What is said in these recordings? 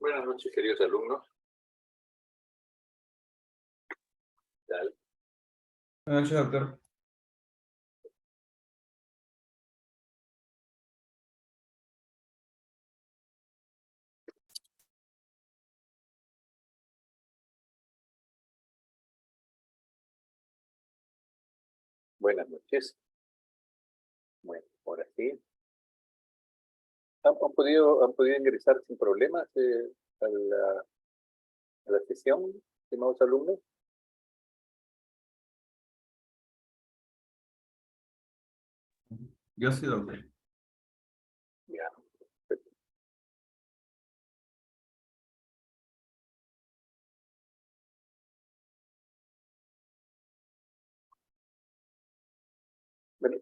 Buenas noches, queridos alumnos. ¿Qué tal? Buenas noches, doctor. Buenas noches. Bueno, ahora sí. ¿Han podido ingresar sin problemas a la sesión, estimados alumnos? Yo sí, doctor. Ya. Perfecto. Bueno,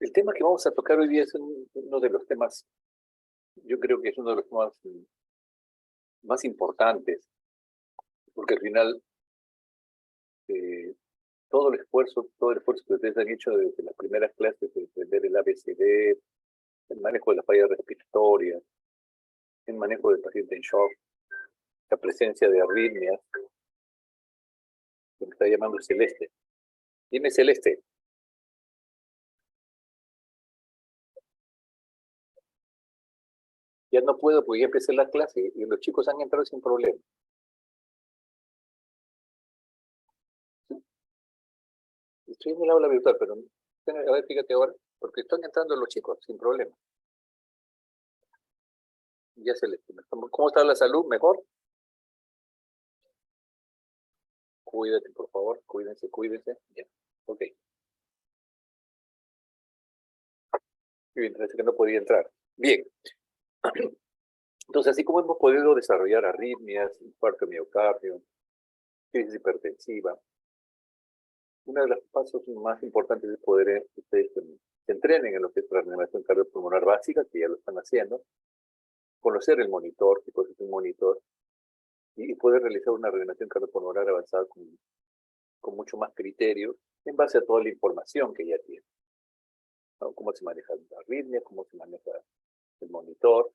el tema que vamos a tocar hoy día es uno de los temas, yo creo que es uno de los temas más importantes, porque al final todo el esfuerzo que ustedes han hecho desde las primeras clases de entender el ABCD, el manejo de las fallas respiratorias, el manejo del paciente en shock, la presencia de arritmias, lo que está llamando Celeste. Dime, Celeste. Ya no puedo porque ya empecé la clase y los chicos han entrado sin problema. Estoy en el aula virtual, pero a ver, fíjate ahora, porque están entrando los chicos sin problema. Ya Celeste. ¿Cómo está la salud? ¿Mejor? Cuídate, por favor. Cuídense. Ya. Ok. Bien, parece que no podía entrar. Bien. Entonces, así como hemos podido desarrollar arritmias, infarto de miocardio, crisis hipertensiva, uno de los pasos más importantes es poder ustedes se entrenen en lo que es la reanimación cardiopulmonar básica, que ya lo están haciendo, conocer el monitor, qué cosa es un monitor, y poder realizar una reanimación cardiopulmonar avanzada con mucho más criterio en base a toda la información que ya tiene, ¿no? Cómo se maneja la arritmia, cómo se maneja el monitor,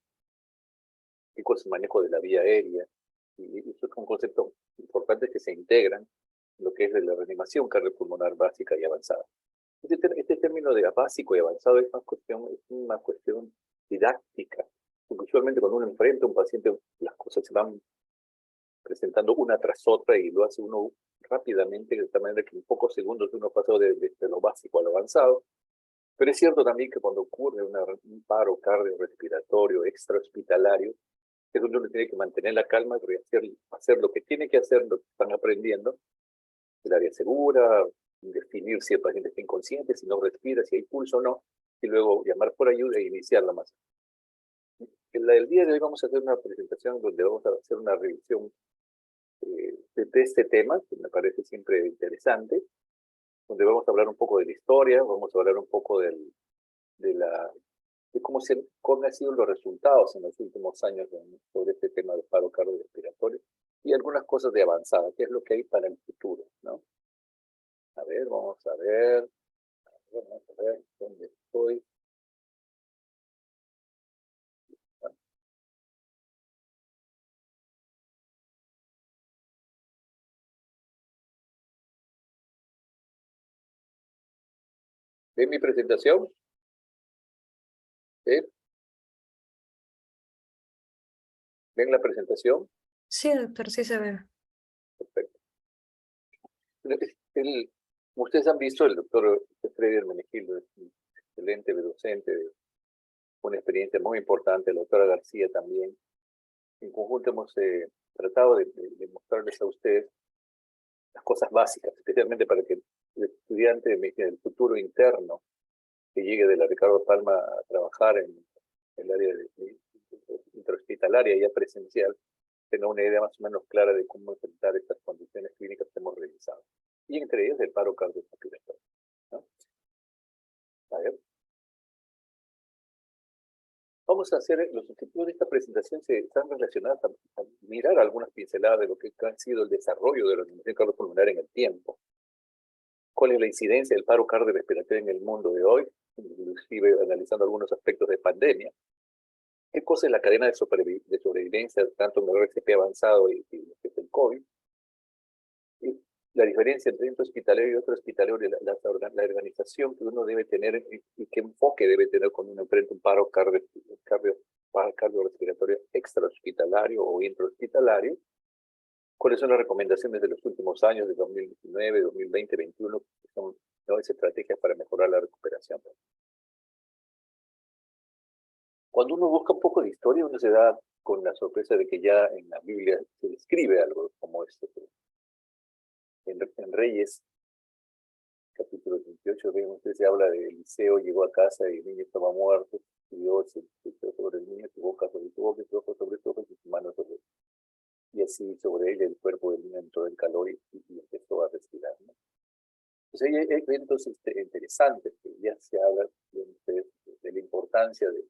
qué cosa es el manejo de la vía aérea, y eso es un concepto importante que se integran en lo que es de la reanimación cardiopulmonar básica y avanzada. Este término de básico y avanzado es una cuestión didáctica, porque usualmente cuando uno enfrenta a un paciente, las cosas se van presentando una tras otra y lo hace uno rápidamente, de tal manera que en pocos segundos uno pasó de lo básico a lo avanzado. Pero es cierto también que cuando ocurre un paro cardiorrespiratorio extrahospitalario, es donde uno tiene que mantener la calma y hacer lo que tiene que hacer, lo que están aprendiendo, el área segura, definir si el paciente está inconsciente, si no respira, si hay pulso o no, y luego llamar por ayuda e iniciar la masa. El día de hoy vamos a hacer una presentación donde vamos a hacer una revisión de este tema, que me parece siempre interesante, donde vamos a hablar un poco de la historia, vamos a hablar un poco de cómo han sido los resultados en los últimos años sobre este tema del paro cardiorrespiratorio y algunas cosas de avanzada, qué es lo que hay para el futuro, ¿no? A ver, vamos a ver dónde estoy. ¿Ven mi presentación? ¿Ven? ¿Ven la presentación? Sí, doctor, sí se ve. Perfecto. Como ustedes han visto, el doctor Freddy Hermenegildo es un excelente docente, una experiencia muy importante, la doctora García también. En conjunto hemos tratado de mostrarles a ustedes las cosas básicas, especialmente para que el estudiante del futuro interno que llegue de la Ricardo Palma a trabajar en el área intrahospitalaria ya presencial, tenga una idea más o menos clara de cómo enfrentar estas condiciones clínicas que hemos revisado. Y entre ellas el paro cardiorrespiratorio, ¿no? A ver. Vamos a hacer, los objetivos de esta presentación están relacionados a mirar algunas pinceladas de lo que ha sido el desarrollo de la reanimación cardiopulmonar en el tiempo. ¿Cuál es la incidencia del paro cardiorrespiratorio en el mundo de hoy? Inclusive analizando algunos aspectos de pandemia. ¿Qué cosa es la cadena de sobrevivencia, tanto en el RCP avanzado y lo que es el COVID? Y la diferencia entre un hospitalario y otro hospitalario, la organización que uno debe tener y qué enfoque debe tener cuando uno enfrenta un paro cardiorrespiratorio extrahospitalario o intrahospitalario. ¿Cuáles son las recomendaciones de los últimos años, de 2019, 2020, 2021, que son nuevas estrategias para mejorar la recuperación? Cuando uno busca un poco de historia, uno se da con la sorpresa de que ya en la Biblia se describe algo como esto. En Reyes, capítulo 28, ven ustedes, se habla de Eliseo, llegó a casa y el niño estaba muerto, y Dios se echó sobre el niño, su boca sobre su boca, su ojo sobre su ojo, y su mano sobre él. Y así sobre él el cuerpo del niño entró en calor y empezó a respirar, ¿no? Entonces hay eventos interesantes que ya se habla de la importancia de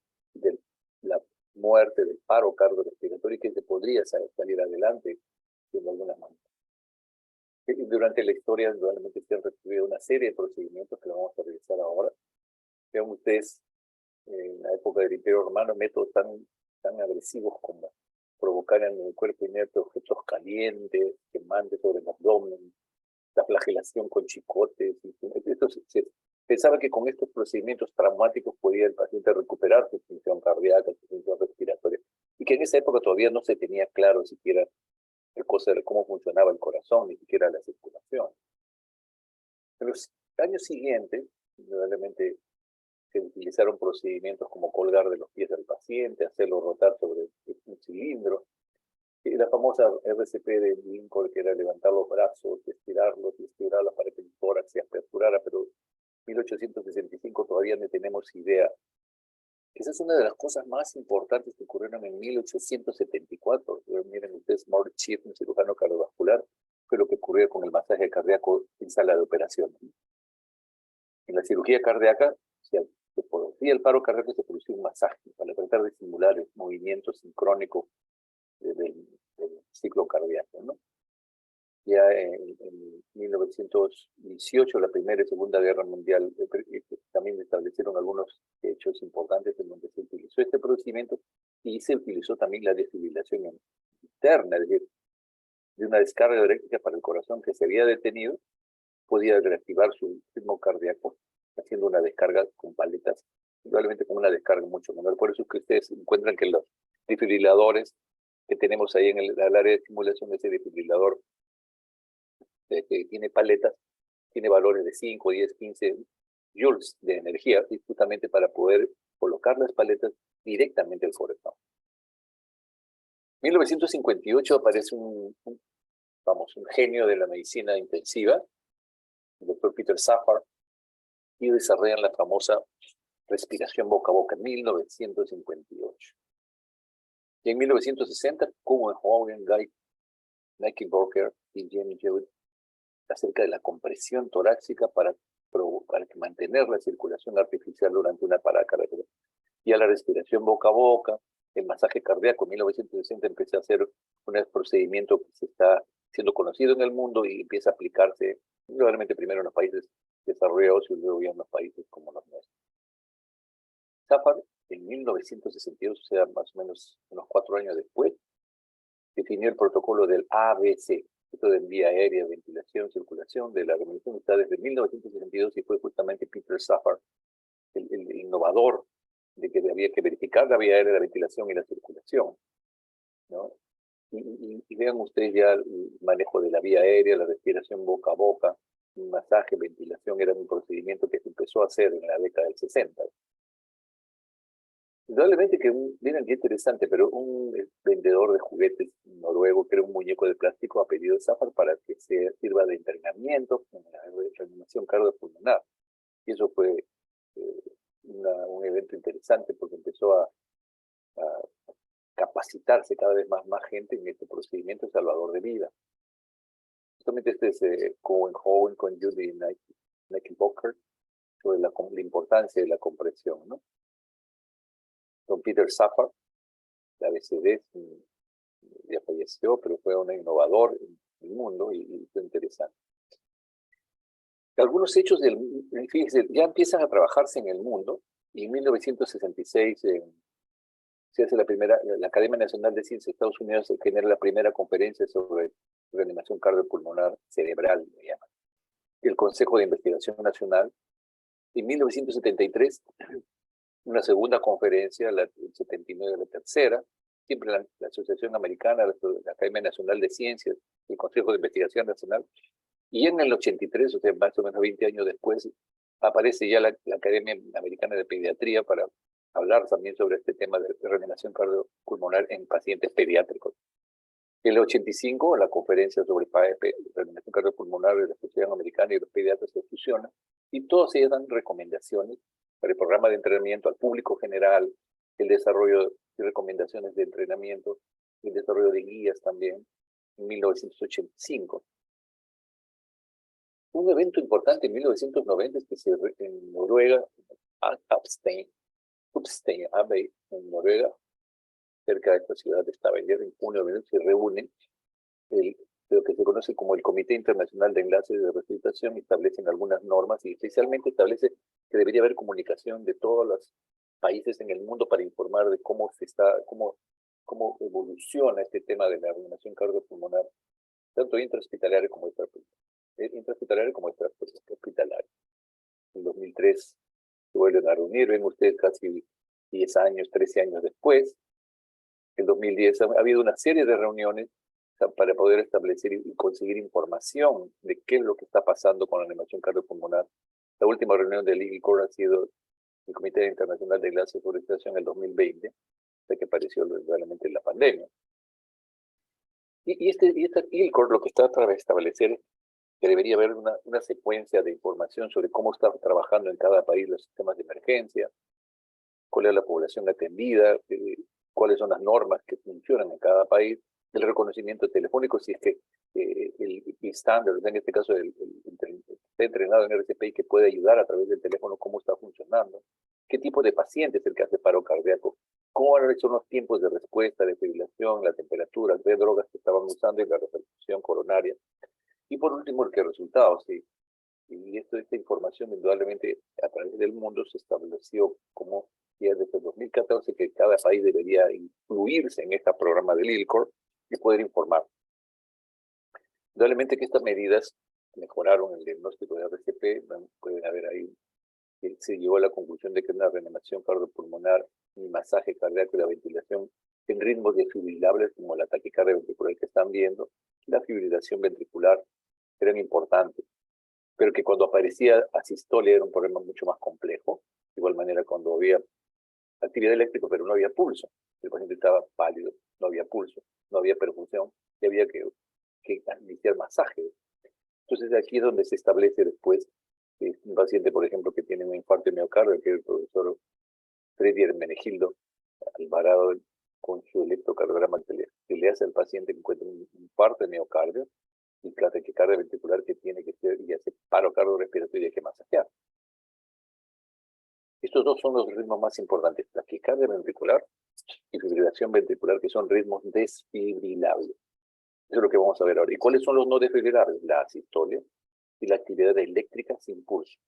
la muerte, del paro cardiorrespiratorio, que se podría salir adelante de alguna manera. Durante la historia, realmente se han recibido una serie de procedimientos que vamos a revisar ahora. Vean ustedes, en la época del Imperio Romano, métodos tan agresivos como provocar en el cuerpo inerte objetos calientes, quemantes sobre el abdomen, la flagelación con chicotes. Se pensaba que con estos procedimientos traumáticos podía el paciente recuperar su función cardíaca, su función respiratoria, y que en esa época todavía no se tenía claro siquiera cómo funcionaba el corazón, ni siquiera la circulación. En los años siguientes, indudablemente, se utilizaron procedimientos como colgar de los pies del paciente, hacerlo rotar sobre un cilindro, y la famosa RCP de Lincoln, que era levantar los brazos, estirarlos y estirar la pared del tórax y aperturara, pero en 1865 todavía no tenemos idea. Esa es una de las cosas más importantes que ocurrieron en 1874. Miren ustedes, Mort Chief, un cirujano cardiovascular, fue lo que ocurrió con el masaje cardíaco en sala de operación. En la cirugía cardíaca, se producía el paro cardíaco, se producía un masaje para tratar de simular el movimiento sincrónico del ciclo cardíaco, ¿no? Ya en 1918, la Primera y Segunda Guerra Mundial, también establecieron algunos hechos importantes en donde se utilizó este procedimiento y se utilizó también la desfibrilación interna, es decir, de una descarga eléctrica para el corazón que se había detenido, podía reactivar su ritmo cardíaco haciendo una descarga con paletas, probablemente con una descarga mucho menor. Por eso es que ustedes encuentran que los desfibriladores que tenemos ahí en el área de simulación, ese desfibrilador que tiene paletas, tiene valores de 5, 10, 15 joules de energía, y justamente para poder colocar las paletas directamente al corazón. En 1958 aparece un genio de la medicina intensiva, el doctor Peter Safar, y desarrollan la famosa respiración boca a boca en 1958. Y en 1960, como en Hogan, Guy Knickerbocker y Jamie Jewett, acerca de la compresión torácica para mantener la circulación artificial durante una parada cardíaca. Y a la respiración boca a boca, el masaje cardíaco. En 1960 empecé a hacer un procedimiento que se está siendo conocido en el mundo y empieza a aplicarse, probablemente primero en los países desarrollados y luego ya en los países como los nuestros. Safar, en 1962, o sea, más o menos unos 4 años después, definió el protocolo del ABC, esto de vía aérea, ventilación, circulación, de la Organización está desde 1962 y fue justamente Peter Safar el innovador de que había que verificar la vía aérea, la ventilación y la circulación, ¿no? Y vean ustedes ya el manejo de la vía aérea, la respiración boca a boca, un masaje, ventilación, era un procedimiento que se empezó a hacer en la década del 60. Indudablemente que, miren qué interesante, pero un vendedor de juguetes noruego creó un muñeco de plástico a pedido de Safar para que sirva de entrenamiento en la reanimación cardiopulmonar. Y eso fue un evento interesante porque empezó a capacitarse cada vez más gente en este procedimiento salvador de vida. Justamente este es Cohen con Judy Knickerbocker sobre la importancia de la compresión, ¿no? Don Peter Safar, la ABCD, ya falleció, pero fue un innovador en el mundo y fue interesante. Algunos hechos fíjense, ya empiezan a trabajarse en el mundo y en 1966 se hace la Academia Nacional de Ciencias de Estados Unidos genera la primera conferencia sobre reanimación cardiopulmonar cerebral, me llaman. El Consejo de Investigación Nacional, en 1973, una segunda conferencia, el 79, la tercera, siempre la Asociación Americana, la Academia Nacional de Ciencias, el Consejo de Investigación Nacional, y en el 83, o sea, más o menos 20 años después, aparece ya la Academia Americana de Pediatría para hablar también sobre este tema de reanimación cardiopulmonar en pacientes pediátricos. En el 85, la conferencia sobre reanimación cardiopulmonar de la Asociación Americana y los pediatras se fusionan, y todos ellos dan recomendaciones para el programa de entrenamiento al público general, el desarrollo de recomendaciones de entrenamiento, el desarrollo de guías también, en 1985. Un evento importante en 1990 es que en Noruega, Upstein Abbey, en Noruega, cerca de esta ciudad de Stavanger, en junio se reúnen lo que se conoce como el Comité Internacional de Enlaces de Resucitación, establecen algunas normas y especialmente establece que debería haber comunicación de todos los países en el mundo para informar de cómo cómo evoluciona este tema de la reanimación cardiopulmonar, tanto intrahospitalaria como extrahospitalaria. En 2003 se vuelven a reunir, ven ustedes casi 10 años, 13 años después. En 2010 ha habido una serie de reuniones para poder establecer y conseguir información de qué es lo que está pasando con la reanimación cardiopulmonar. La última reunión del ILCOR ha sido el Comité Internacional de Enlaces de Resucitación en el 2020, de que apareció realmente la pandemia. Y este ILCOR lo que está tratando de establecer es que debería haber una secuencia de información sobre cómo está trabajando en cada país los sistemas de emergencia, cuál es la población atendida, cuáles son las normas que funcionan en cada país, el reconocimiento telefónico, si es que el estándar, en este caso está entrenado en RCP y que puede ayudar a través del teléfono cómo está funcionando, qué tipo de paciente es el que hace paro cardíaco, cómo son los tiempos de respuesta, de fibrilación, la temperatura, qué drogas que estaban usando y la repercusión coronaria. Y por último, qué resultados. ¿Sí? Y esta información, indudablemente, a través del mundo se estableció como ya desde 2014 que cada país debería incluirse en este programa del ILCOR y poder informar. Indudablemente que estas medidas mejoraron el diagnóstico de RCP, pueden haber ahí, se llegó a la conclusión de que una reanimación cardiopulmonar, el masaje cardíaco y la ventilación en ritmos defibrilables como la taquicardia ventricular que están viendo, la fibrilación ventricular eran importantes, pero que cuando aparecía asistolia era un problema mucho más complejo. De igual manera, cuando había actividad eléctrica pero no había pulso, el paciente estaba pálido, no había pulso, no había perfusión y había que iniciar masaje. Entonces aquí es donde se establece después un paciente, por ejemplo, que tiene un infarto de miocardio, que es el profesor Freddy Hermenegildo Alvarado, con su electrocardiograma que le hace al paciente que encuentra un infarto de miocardio y la taquicardia ventricular que tiene que ser y hace paro cardiorrespiratorio y hay que masajear. Estos dos son los ritmos más importantes, taquicardia ventricular y fibrilación ventricular, que son ritmos desfibrilables. Eso es lo que vamos a ver ahora. ¿Y cuáles son los no desfibrilables? La asistolia y la actividad eléctrica sin pulso,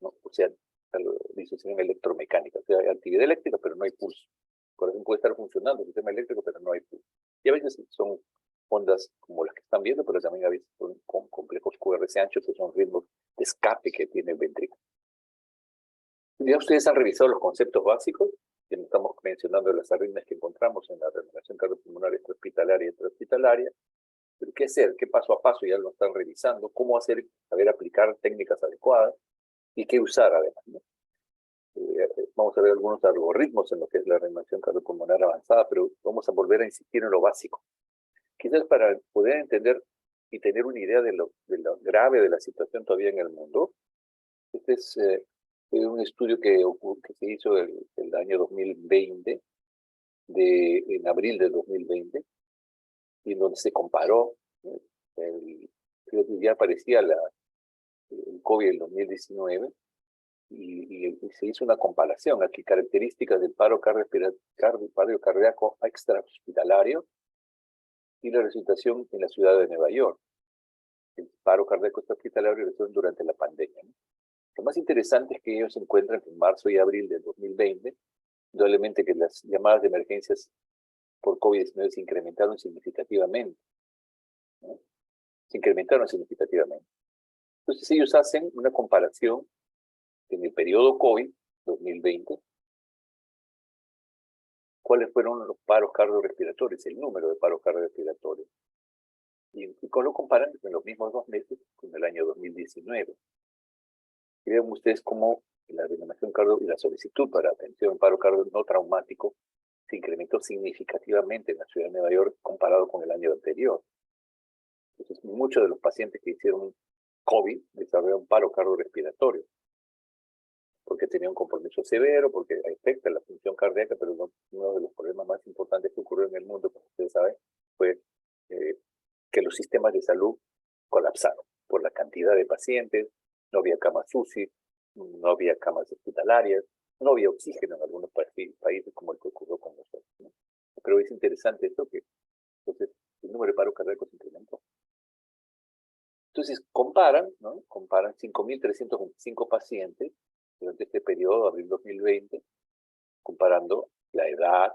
¿no? O sea, la disociación electromecánica. O sea, hay actividad eléctrica, pero no hay pulso. El corazón puede estar funcionando, el sistema eléctrico, pero no hay pulso. Y a veces son ondas como las que están viendo, pero también a veces son complejos QRS anchos, que son ritmos de escape que tiene el ventrículo. Ya ustedes han revisado los conceptos básicos, que estamos mencionando las arritmias que encontramos en la reanimación cardiopulmonar extrahospitalaria y intrahospitalaria. Pero ¿qué hacer? ¿Qué paso a paso? Ya lo están revisando. ¿Cómo hacer? Saber aplicar técnicas adecuadas y qué usar además, ¿no? Vamos a ver algunos algoritmos en lo que es la reanimación cardiopulmonar avanzada, pero vamos a volver a insistir en lo básico. Quizás para poder entender y tener una idea de lo grave de la situación todavía en el mundo, este es un estudio que se hizo el año 2020, en abril del 2020, y en donde se comparó, ya aparecía el COVID del 2019, y se hizo una comparación aquí, características del paro cardíaco extrahospitalario y la resucitación en la ciudad de Nueva York. El paro cardíaco extrahospitalario durante la pandemia, ¿no? Lo más interesante es que ellos se encuentran en marzo y abril del 2020 indudablemente que las llamadas de emergencias por COVID-19 se incrementaron significativamente, ¿no? Se incrementaron significativamente. Entonces ellos hacen una comparación en el periodo COVID 2020, cuáles fueron los paros cardiorrespiratorios, el número de paros cardiorrespiratorios. Y lo comparan en los mismos 2 meses con el año 2019. Y vean ustedes cómo la denominación cardio y la solicitud para atención en paro cardio no traumático se incrementó significativamente en la ciudad de Nueva York comparado con el año anterior. Entonces, muchos de los pacientes que hicieron COVID desarrollaron paro cardiorrespiratorio, porque tenían un compromiso severo, porque afecta la función cardíaca, pero uno de los problemas más importantes que ocurrió en el mundo, como ustedes saben, fue que los sistemas de salud colapsaron por la cantidad de pacientes, no había camas UCI, no había camas hospitalarias, no había oxígeno en algunos países como el que ocurrió con nosotros, ¿no? Pero es interesante esto que entonces el número de paros cardíacos se incrementó. Entonces comparan, ¿no? Comparan 5.325 pacientes durante este periodo, abril 2020, comparando la edad,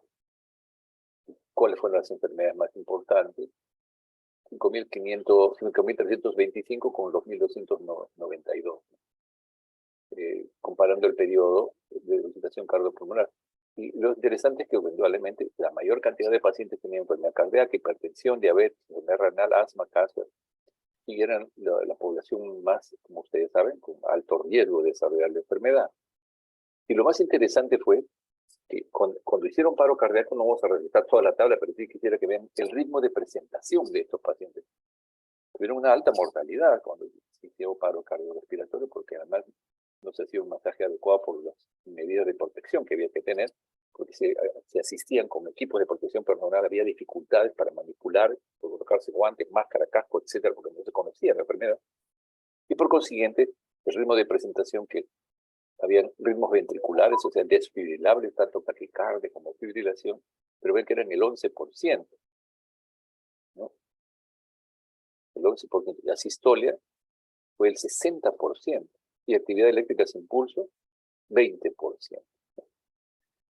cuáles fueron las enfermedades más importantes, 5.325 con 2.292, comparando el periodo de resucitación cardiopulmonar. Y lo interesante es que eventualmente la mayor cantidad de pacientes tenían enfermedad cardíaca, hipertensión, diabetes, enfermedad renal, asma, cáncer, y eran la población más, como ustedes saben, con alto riesgo de desarrollar la enfermedad. Y lo más interesante fue que cuando hicieron paro cardíaco, no vamos a revisar toda la tabla, pero sí quisiera que vean el ritmo de presentación de estos pacientes. Tuvieron una alta mortalidad cuando se hicieron paro cardiorrespiratorio, porque además no se hacía un masaje adecuado por las medidas de protección que había que tener, porque se asistían con equipos de protección pulmonar, había dificultades para manipular, por colocarse guantes, máscara, casco, etcétera, porque no se conocía la enfermedad. Y por consiguiente, el ritmo de presentación que habían ritmos ventriculares, o sea, desfibrilables, tanto taquicardia como fibrilación, pero ven que eran el 11%, ¿no? El 11%. La sistolia fue el 60%, y actividad eléctrica sin pulso, 20%.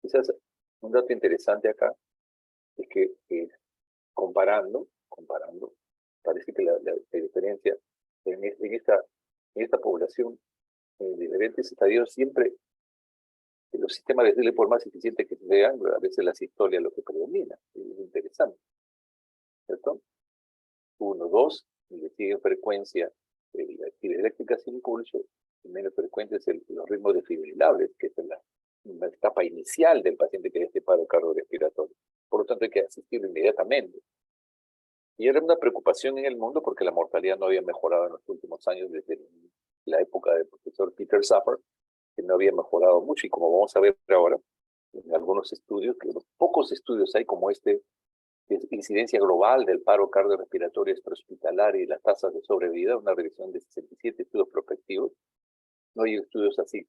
Quizás un dato interesante acá es que comparando, parece que la diferencia en esta población de diferentes estadios siempre los sistemas de desvío por más eficientes que sean, a veces la sistolia es lo que predomina. Es interesante, ¿cierto? 1, 2, y le sigue en frecuencia la actividad eléctrica sin pulso, y menos frecuentes los ritmos desfibrilables, que es la etapa inicial del paciente que tiene paro cardiorrespiratorio. Por lo tanto, hay que asistirlo inmediatamente. Y era una preocupación en el mundo porque la mortalidad no había mejorado en los últimos años, desde la época del profesor Peter Safar, que no había mejorado mucho. Y como vamos a ver ahora, en algunos estudios, que pocos estudios hay como este, de incidencia global del paro cardiorrespiratorio extrahospitalario y las tasas de sobrevida, una revisión de 67 estudios prospectivos. No hay estudios así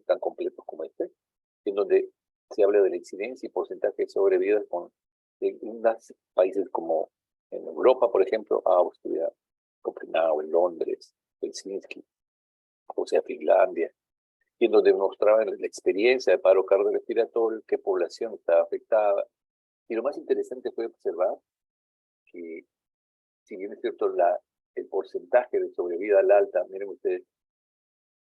tan completos como este, en donde se habla de la incidencia y porcentaje de sobrevida en unos países como en Europa, por ejemplo, Austria, Copenhague, Londres, Helsinki, o sea, Finlandia, y en donde mostraban la experiencia de paro cardiorrespiratorio, qué población estaba afectada. Y lo más interesante fue observar que, si bien es cierto, el porcentaje de sobrevida al alta, miren ustedes,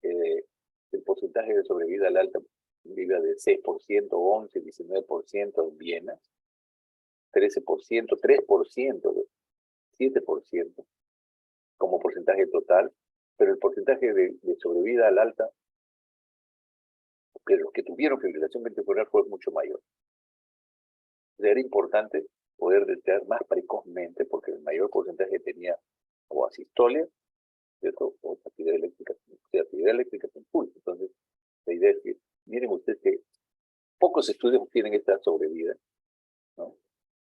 el porcentaje de sobrevida al alta vive de 6%, 11%, 19% en Viena, 13%, 3%, 7% como porcentaje total, pero el porcentaje de sobrevida al alta, que los que tuvieron fibrilación ventricular fue mucho mayor. Era importante poder detectar más precozmente, porque el mayor porcentaje tenía o asistolia, ¿cierto? O actividad eléctrica sin pulso. Entonces, la idea es que, miren ustedes que pocos estudios tienen esta sobrevida, ¿no?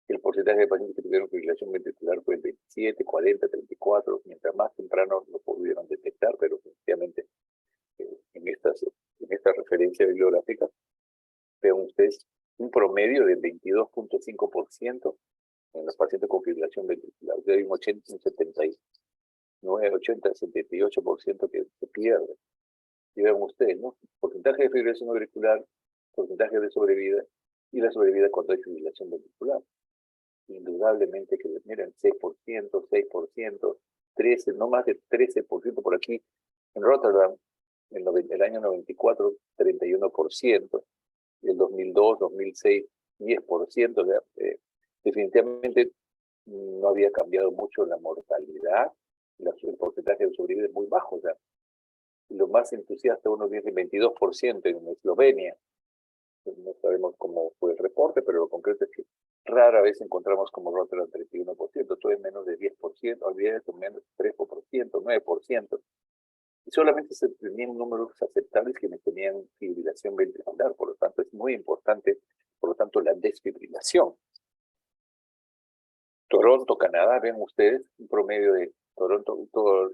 El porcentaje de pacientes que tuvieron fibrilación ventricular fue el 27, 40, 34, mientras más temprano lo pudieron detectar, pero efectivamente en esta referencia bibliográfica vean ustedes un promedio del 22.5% en los pacientes con fibrilación ventricular. O sea, hay un 79, 80, 78% que se pierde. Y vean ustedes, ¿no? El porcentaje de fibrilación auricular porcentaje de sobrevida y la sobrevida cuando hay fibrilación ventricular. Indudablemente que, miren, 6%, 6%, 13%, no más de 13% por aquí. En Rotterdam, en el año 94, 31%, el 2002, 2006, 10%. O sea, definitivamente no había cambiado mucho la mortalidad, el porcentaje de sobrevida es muy bajo. O sea, lo más entusiasta uno dice 22% en Eslovenia. No sabemos cómo fue el reporte, pero lo concreto es que rara vez encontramos como Rotterdam 31%, todo es menos de 10%, olvídate, menos 3%, 9%. Y solamente se tenían números aceptables que tenían fibrilación ventricular, por lo tanto es muy importante, por lo tanto, la desfibrilación. Toronto, Canadá, ven ustedes, un promedio de Toronto, todo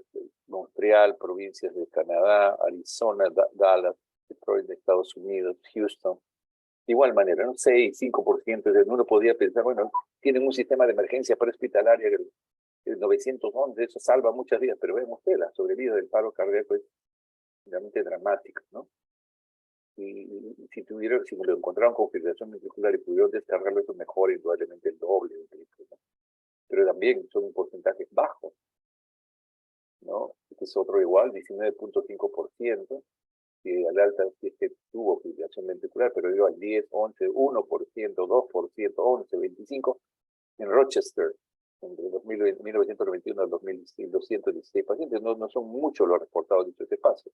Montreal, provincias de Canadá, Arizona, Dallas, Detroit de Estados Unidos, Houston. De igual manera, ¿no? 6, 5%, uno podía pensar, bueno, tienen un sistema de emergencia prehospitalaria, el 911, eso salva muchas vidas, pero ven ustedes, la sobrevida del paro cardíaco es realmente dramática, ¿no? Y si lo encontraron con fibrilación ventricular y pudieron descargarlo, eso mejor, indudablemente el doble, el triple, ¿no? Pero también son porcentajes bajos, ¿no? Este es otro igual, 19.5%, que al alta es que tuvo fibrilación ventricular, pero dio al 10, 11, 1%, 2%, 11, 25%, en Rochester, entre 1991 al 2016, 216 pacientes, no son muchos los reportados de este paso.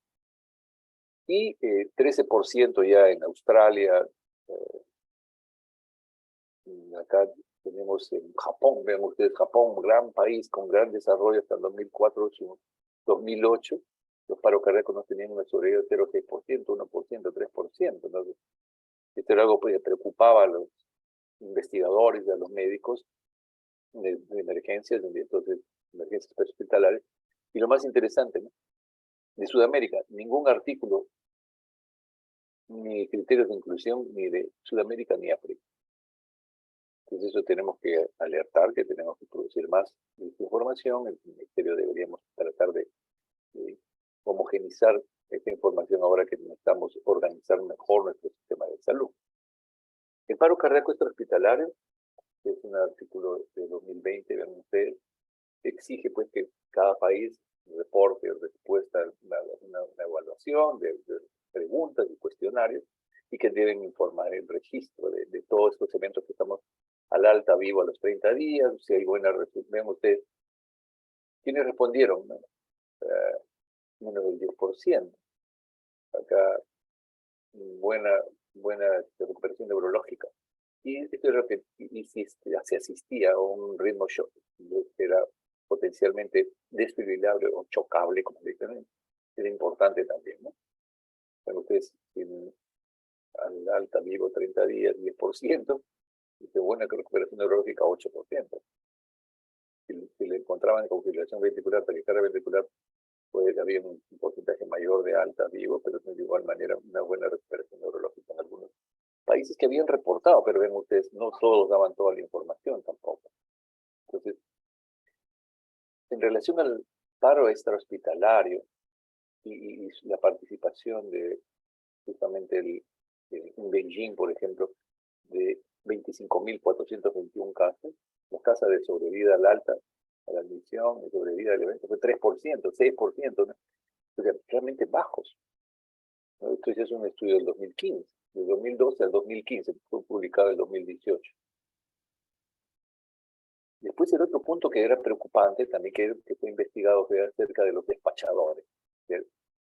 Y 13% ya en Australia, acá tenemos en Japón, vean ustedes, Japón, un gran país con gran desarrollo hasta el 2004, 2008, los paros cardíacos no tenían una sobrevida de 0,6%, 1%, 3%. Entonces, esto era algo que preocupaba a los investigadores y a los médicos de emergencias, entonces, emergencias hospitalarias. Y lo más interesante, ¿no? De Sudamérica, ningún artículo, ni criterios de inclusión, ni de Sudamérica ni África. Entonces eso tenemos que alertar, que tenemos que producir más información. El Ministerio deberíamos tratar de homogenizar esta información ahora que necesitamos organizar mejor nuestro sistema de salud. El paro cardíaco extrahospitalario, que es un artículo de 2020, vean ustedes, exige pues que cada país reporte respuesta a una evaluación de preguntas y cuestionarios, y que deben informar el registro de todos estos eventos que estamos al alta vivo a los 30 días, si hay buena respuesta. Vean ustedes, ¿quiénes respondieron? ¿No? Menos del 10%. Acá, buena recuperación neurológica. Y esto era que se asistía a un ritmo shock, que era potencialmente desfibrilable o chocable, como dicen, era importante también, ¿no? Bueno, ustedes tienen al alta vivo 30 días, 10%, y de buena recuperación neurológica, 8%. Si le encontraban con fibrilación ventricular, taquicardia ventricular, pues había un porcentaje mayor de alta vivo, pero de igual manera una buena recuperación neurológica en algunos países que habían reportado, pero ven ustedes, no todos daban toda la información tampoco. Entonces, en relación al paro extrahospitalario y la participación de justamente en Beijing, por ejemplo, de 25.421 casos, la tasa de sobrevida al alta, a la admisión y sobrevida al evento fue 3%, 6%, ¿no? O sea, realmente bajos, ¿no? Esto ya es un estudio del 2015, del 2012 al 2015, fue publicado en el 2018. Después el otro punto que era preocupante, también que fue investigado, fue acerca de los despachadores.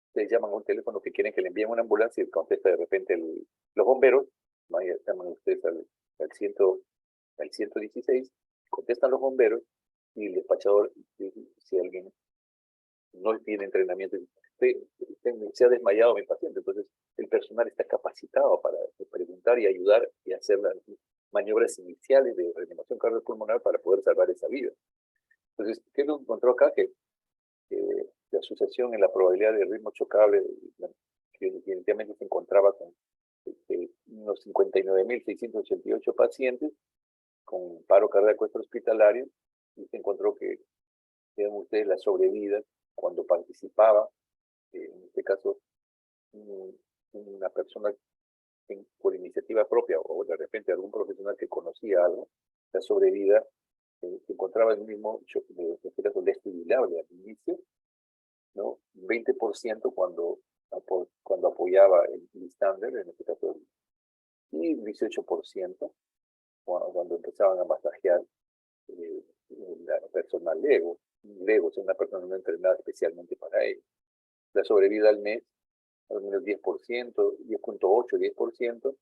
Ustedes llaman a un teléfono que quieren que le envíen una ambulancia y contesta de repente los bomberos, llaman ustedes al 116, contestan los bomberos y el despachador, si alguien no tiene entrenamiento, se ha desmayado mi paciente, entonces el personal está capacitado para preguntar y ayudar y hacer las maniobras iniciales de reanimación cardiopulmonar para poder salvar esa vida. Entonces, ¿qué lo encontró acá? Que la asociación en la probabilidad de ritmo chocable, que definitivamente se encontraba con unos 59.688 pacientes con paro cardíaco extrahospitalario, y se encontró que, vean ustedes, la sobrevida cuando participaba, en este caso, una persona por iniciativa propia o de repente algún profesional que conocía algo, la sobrevida se encontraba en un mismo desfibrilable al inicio, ¿no? 20% cuando apoyaba el estándar, en este caso, y 18% cuando empezaban a masajear la personal Lego. Lego es una persona no entrenada especialmente para ello. La sobrevida al mes, al menos 10%, 10.8, 10%,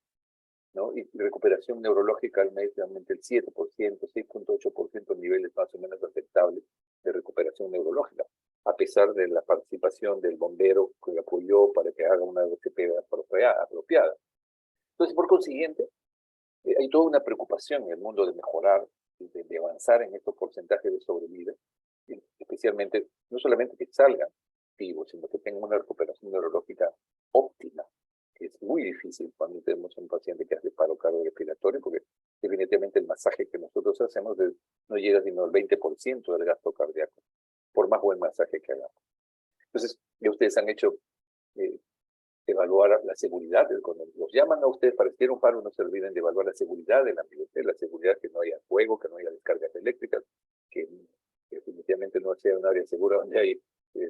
¿no? Y recuperación neurológica al mes realmente el 7%, 6.8% niveles más o menos aceptables de recuperación neurológica, a pesar de la participación del bombero que le apoyó para que haga una RCP apropiada. Entonces, por consiguiente, hay toda una preocupación en el mundo de mejorar, de avanzar en estos porcentajes de sobrevida, especialmente, no solamente que salgan vivos, sino que tengan una recuperación neurológica óptima, que es muy difícil cuando tenemos un paciente que hace paro cardiorrespiratorio, porque definitivamente el masaje que nosotros hacemos no llega sino al 20% del gasto cardíaco, por más buen masaje que hagamos. Entonces, ya ustedes han hecho evaluar la seguridad. Cuando los llaman a ustedes para hacer un paro, no se olviden de evaluar la seguridad del ambiente, la seguridad que no haya fuego, que no haya descargas eléctricas, que definitivamente no sea un área segura donde hay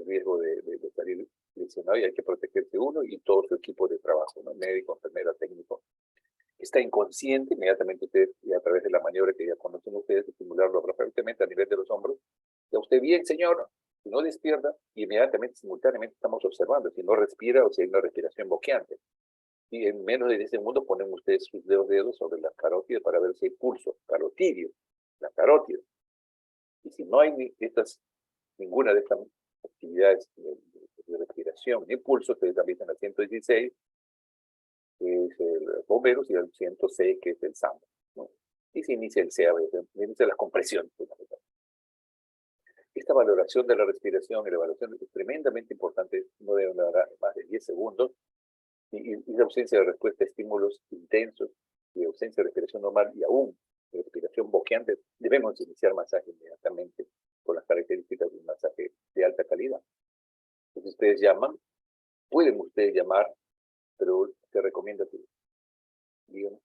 riesgo de salir lesionado y hay que protegerse uno y todo su equipo de trabajo, ¿no? Médico, enfermera, técnico. Está inconsciente, inmediatamente usted, y a través de la maniobra que ya conocen ustedes, estimularlo rápidamente a nivel de los hombros. Ya usted bien, señor, si no despierta, inmediatamente, simultáneamente estamos observando si no respira o si hay una respiración boqueante. Y en menos de 10 segundos ponen ustedes sus dedos sobre las carótidas para ver si hay pulso, carotidio, la carótida. Y si no hay ninguna de estas actividades de respiración ni pulso, ustedes también están al 116, que es el bomberos, y al 106, que es el SAMU, ¿no? Y se inicia el CAB, se inicia las compresiones. Esta valoración de la respiración y la evaluación es tremendamente importante, no debe durar más de 10 segundos, y la ausencia de respuesta a estímulos intensos, y ausencia de respiración normal, y aún de respiración boqueante, debemos iniciar masaje inmediatamente con las características de un masaje de alta calidad. Entonces ustedes llaman, pueden ustedes llamar, pero se recomienda que digan,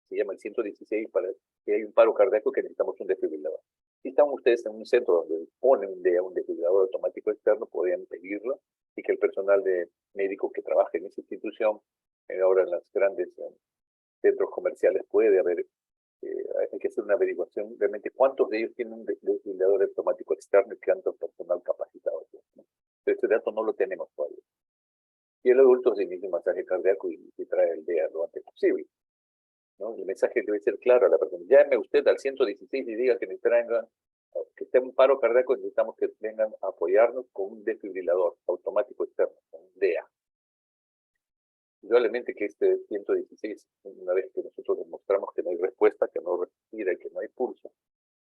se llama el 116 para que haya un paro cardíaco que necesitamos un desfibrilador. Si están ustedes en un centro donde ponen un desfibrilador automático externo, podrían pedirlo y que el personal médico que trabaje en esa institución, ahora en los grandes centros comerciales, puede haber, hay que hacer una averiguación realmente cuántos de ellos tienen un desfibrilador automático externo y cuánto personal capacitado. ¿No? Este dato no lo tenemos todavía. Y el adulto se inicia un masaje cardíaco y trae el DEA lo antes posible, ¿no? El mensaje debe ser claro a la persona. Llame usted al 116 y diga que me traigan, que esté un paro cardíaco, necesitamos que vengan a apoyarnos con un desfibrilador automático externo, con un DEA. Indudablemente que este 116, una vez que nosotros demostramos que no hay respuesta, que no respira y que no hay pulso,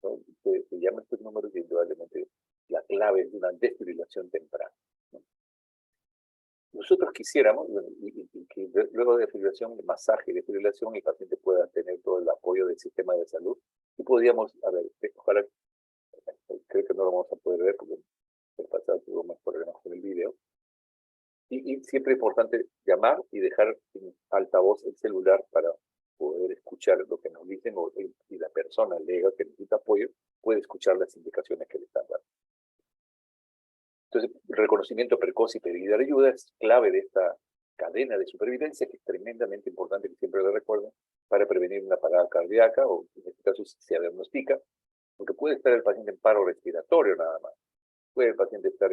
¿no? Se llama estos números y indudablemente la clave es una desfibrilación temprana, ¿no? Nosotros quisiéramos y que luego de desfibrilación, de masaje y desfibrilación, el paciente pueda tener todo el apoyo del sistema de salud y podríamos, a ver, ojalá, creo que no lo vamos a poder ver porque el pasado tuvo más problemas con el video. Y siempre es importante llamar y dejar en altavoz el celular para poder escuchar lo que nos dicen y la persona alega que necesita apoyo puede escuchar las indicaciones que le están dando. Entonces, el reconocimiento precoz y pedir ayuda es clave de esta cadena de supervivencia que es tremendamente importante, que siempre lo recuerdo, para prevenir una parada cardíaca o en este caso si se diagnostica, porque puede estar el paciente en paro respiratorio nada más, puede el paciente estar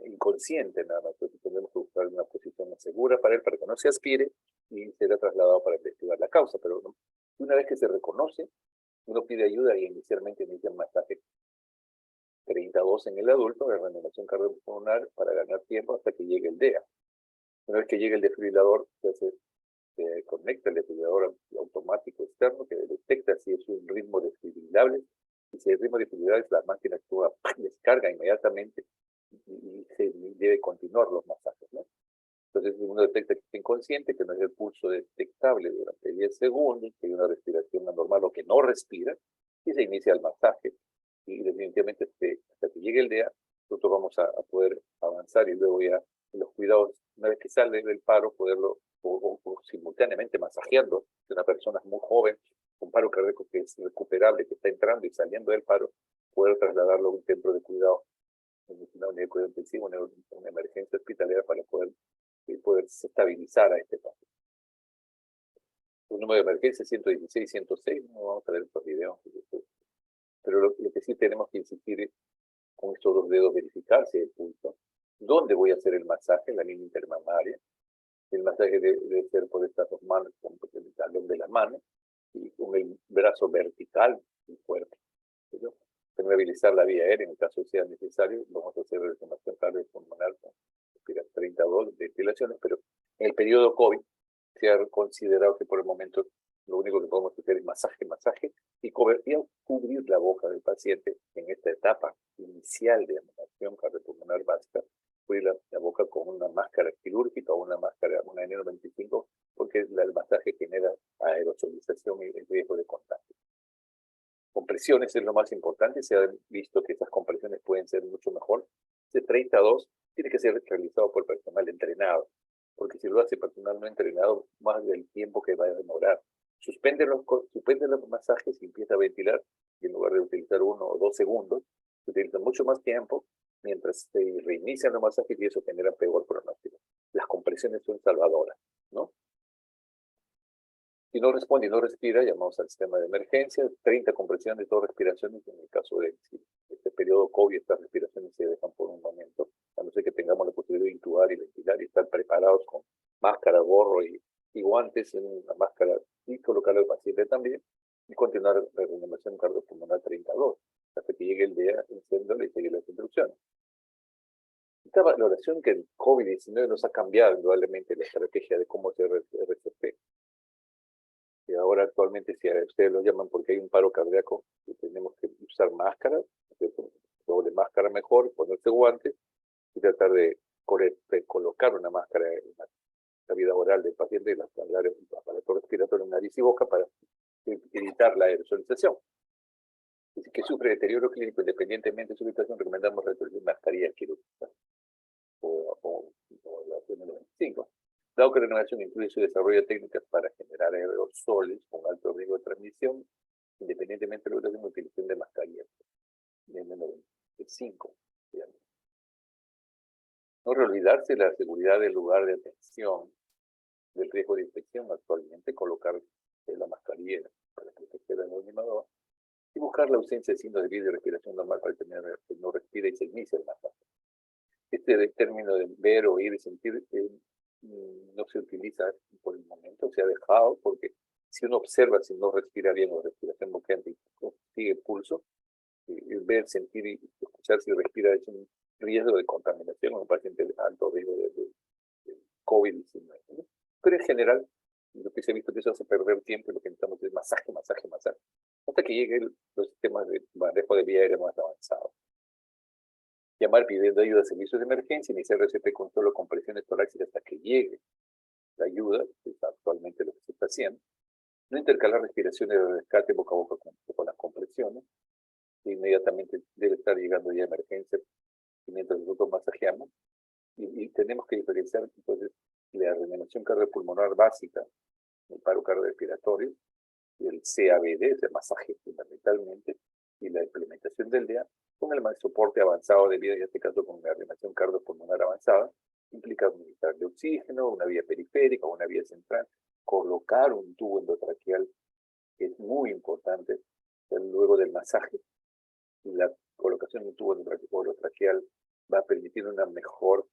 inconsciente nada más, entonces tendremos que buscar una posición más segura para él, para que no se aspire y será trasladado para investigar la causa, pero una vez que se reconoce, uno pide ayuda y inicialmente inicia el masaje 32 en el adulto, de reanimación cardiopulmonar para ganar tiempo hasta que llegue el DEA. Una vez que llegue el desfibrilador, se conecta el desfibrilador automático externo que detecta si es un ritmo desfibrilable, y si el ritmo desfibrilable, la máquina actúa, descarga inmediatamente y se debe continuar los masajes, ¿no? Entonces uno detecta que está inconsciente, que no es el pulso detectable durante 10 segundos, que hay una respiración anormal o que no respira, y se inicia el masaje. Y definitivamente hasta que llegue el DEA, nosotros vamos a poder avanzar y luego ya los cuidados una vez que sale del paro, poderlo, o simultáneamente masajeando, de una persona muy joven, con paro cardíaco que es recuperable, que está entrando y saliendo del paro, poder trasladarlo a un centro de cuidado, una unidad de cuidado intensivo, una emergencia hospitalaria para poder estabilizar a este paciente. El número de emergencia es 116, 106, no vamos a ver estos videos. Pero lo que sí tenemos que insistir es con estos dos dedos verificar si hay el pulso. ¿Dónde voy a hacer el masaje? En la línea intermamaria. El masaje debe ser por estas dos manos, con el talón de la mano y con el brazo vertical del cuerpo. Permeabilizar la vía aérea en el caso sea necesario. Vamos a hacer resonancia cardiopulmonar con 32 ventilaciones, pero en el periodo COVID se ha considerado que por el momento lo único que podemos hacer es masaje y cubrir la boca del paciente en esta etapa inicial de animación cardiopulmonar básica, cubrir la boca con una máscara quirúrgica o una máscara, una N95, porque el masaje genera aerosolización y el riesgo de contagio. Compresiones es lo más importante, se ha visto que esas compresiones pueden ser mucho mejor. Este 32 tiene que ser realizado por personal entrenado, porque si lo hace personal no entrenado, más del tiempo que va a demorar. Suspende los masajes y empieza a ventilar, y en lugar de utilizar 1 o 2 segundos, se utiliza mucho más tiempo mientras se reinician los masajes y eso genera peor pronóstico. Las compresiones son salvadoras, ¿no? Si no responde y no respira, llamamos al sistema de emergencia, 30 compresiones de todas respiraciones, en el caso de este periodo COVID, estas respiraciones se dejan por un momento, a no ser que tengamos la posibilidad de intubar y ventilar y estar preparados con máscara, gorro y guantes en una máscara y colocarlo al paciente también, y continuar la reanimación cardiopulmonar 32, hasta que llegue el día encendiéndole y seguir las instrucciones. Esta valoración que el COVID-19 nos ha cambiado indudablemente la estrategia de cómo se RCP. Y ahora actualmente, si ustedes lo llaman porque hay un paro cardíaco, tenemos que usar máscaras, doble máscara mejor, ponerse guantes y tratar de colocar una máscara en la cavidad oral del paciente y el aparato respiratorio en nariz y boca para evitar la aerosolización. Si que sufre deterioro clínico independientemente de su ubicación, recomendamos la mascarilla quirúrgica o la N95. Dado que la renovación incluye su desarrollo de técnicas para generar aerosoles con alto riesgo de transmisión, independientemente de la ubicación, utilización de mascarillas de N95. No olvidarse de la seguridad del lugar de atención, del riesgo de infección actualmente, colocar la mascarilla para proteger al animador y buscar la ausencia de signos de vida y respiración normal para determinar que no respira y se inicia el masaje. Este término de ver, oír y sentir no se utiliza por el momento, se ha dejado porque si uno observa si no respira bien o respiración boqueante y sigue el pulso, ver, sentir y escuchar si respira es un riesgo de contaminación en un paciente de alto riesgo de COVID-19, ¿no? Pero en general, lo que se ha visto que eso hace perder tiempo y lo que necesitamos es masaje, hasta que lleguen los sistemas de manejo de vía aérea más avanzados. Llamar pidiendo ayuda a servicios de emergencia, iniciar RCP con solo compresiones torácicas hasta que llegue la ayuda, que es actualmente lo que se está haciendo. No intercalar respiraciones de rescate boca a boca con las compresiones. Inmediatamente debe estar llegando ya emergencia y mientras nosotros masajeamos. Y tenemos que diferenciar entonces la reanimación cardiopulmonar básica, el paro cardiorrespiratorio, y el CABD, el masaje fundamentalmente, y la implementación del DEA con el soporte avanzado de vida, en este caso con la reanimación cardiopulmonar avanzada, implica administrar de oxígeno, una vía periférica, una vía central, colocar un tubo endotraqueal, que es muy importante, luego del masaje, y la colocación de un tubo endotraqueal va a permitir una mejor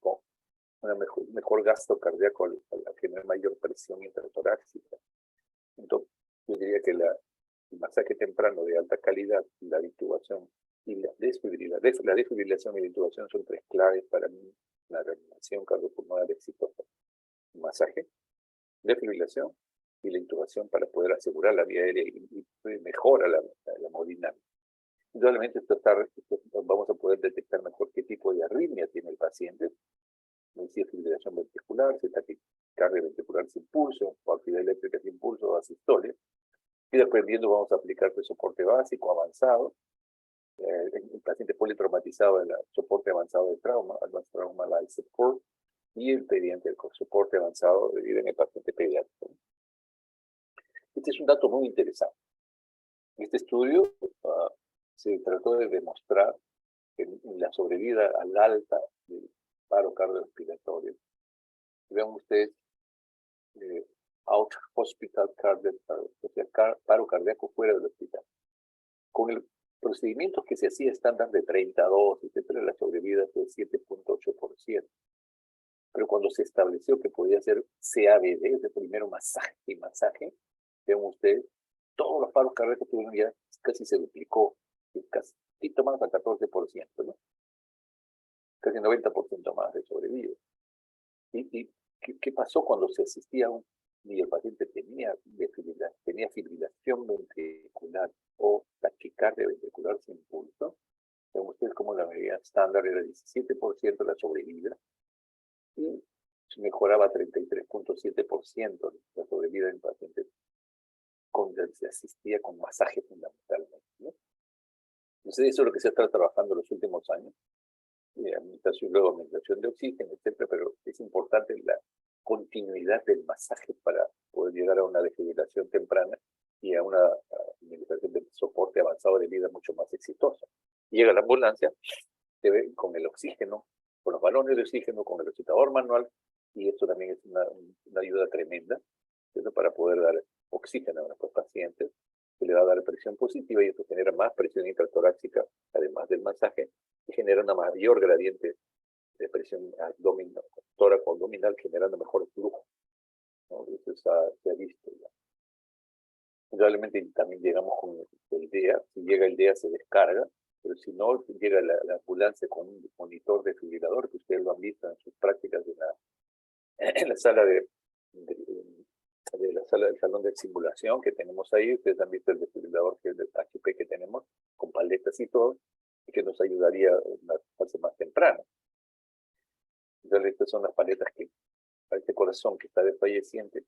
gasto cardíaco al generar mayor presión intratorácica. Entonces, yo diría que el masaje temprano de alta calidad, la intubación y la desfibrilación y la intubación son 3 claves para mí, la reanimación cardiopulmonar exitosa. El masaje, desfibrilación y la intubación para poder asegurar la vía aérea y mejora la hemodinámica. Indudablemente vamos a poder detectar mejor qué tipo de arritmia tiene el paciente, si es fibrilación ventricular, si es taquicardia ventricular sin pulso, o actividad eléctrica sin pulso, o asistolia. Y dependiendo vamos a aplicar el soporte básico, avanzado, el paciente politraumatizado, el soporte avanzado de trauma, Advanced Trauma Life Support, y el pediátrico con soporte avanzado de vida en el paciente pediátrico. Este es un dato muy interesante. En este estudio se trató de demostrar que la sobrevida al alta del paro cardiorrespiratorio, vean ustedes, out hospital cardiac, o sea, paro cardíaco fuera del hospital. Con el procedimiento que se hacía estándar de 32, etcétera, la sobrevida fue 7.8%. Pero cuando se estableció que podía ser CABD, de primero masaje y masaje, vean ustedes, todos los paros cardíacos tuvieron ya casi se duplicó, casi más al 14%, ¿no? Casi 90% más de sobrevida. ¿Y qué pasó cuando se asistía y el paciente tenía fibrilación ventricular o taquicardia ventricular sin pulso? Vean ustedes cómo la medida estándar era 17% la sobrevida y se mejoraba 33.7% la sobrevida en pacientes donde se asistía con masaje fundamentalmente, ¿no? Entonces eso es lo que se está trabajando en los últimos años, luego administración de oxígeno, etcétera, pero es importante la continuidad del masaje para poder llegar a una defibrilación temprana y a una administración de soporte avanzado de vida mucho más exitosa. Llega la ambulancia, se ve con el oxígeno, con los balones de oxígeno, con el resucitador manual, y esto también es una ayuda tremenda, ¿cierto? Para poder dar oxígeno a nuestros pacientes, que le va a dar presión positiva y esto genera más presión intratorácica, además del masaje, y genera una mayor gradiente de presión tóraco-abdominal, generando mejor flujo, ¿no? Eso se ha visto ya. Probablemente también llegamos con el DEA, si llega el DEA se descarga, pero si no, llega la ambulancia con un monitor desfibrilador, que ustedes lo han visto en sus prácticas en la sala la sala del salón de simulación que tenemos ahí. Ustedes han visto el desfibrilador que es del HP que tenemos, con paletas y todo, y que nos ayudaría en una fase más temprana. Entonces, estas son las paletas que a este corazón que está desfalleciente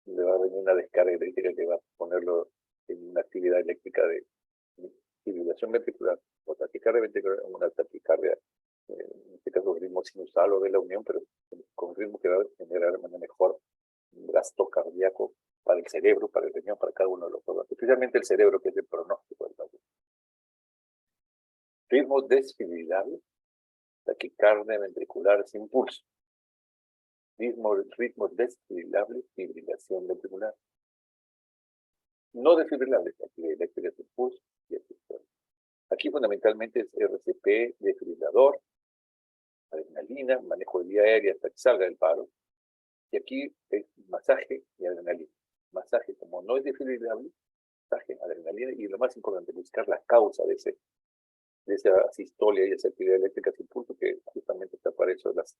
le va a venir una descarga eléctrica que va a ponerlo en una actividad eléctrica de fibrilación ventricular o taquicardia ventricular, una taquicardia, en este caso ritmo sinusal o de la unión, pero con ritmo que va a generar una mejor gasto cardíaco para el cerebro, para el riñón, para cada uno de los órganos, especialmente el cerebro, que es el pronóstico del paciente. Ritmo desfibrilable, taquicardia ventricular sin pulso. Ritmo desfibrilable, fibrilación ventricular. No desfibrilable, actividad eléctrica sin pulso y asistente. Aquí fundamentalmente es RCP, desfibrilador, adrenalina, manejo de vía aérea hasta que salga del paro. Y aquí es masaje y adrenalina. Masaje, como no es desfibrilable, masaje, adrenalina, y lo más importante, buscar la causa de esa sistolia y esa actividad eléctrica sin pulso, que justamente está para eso las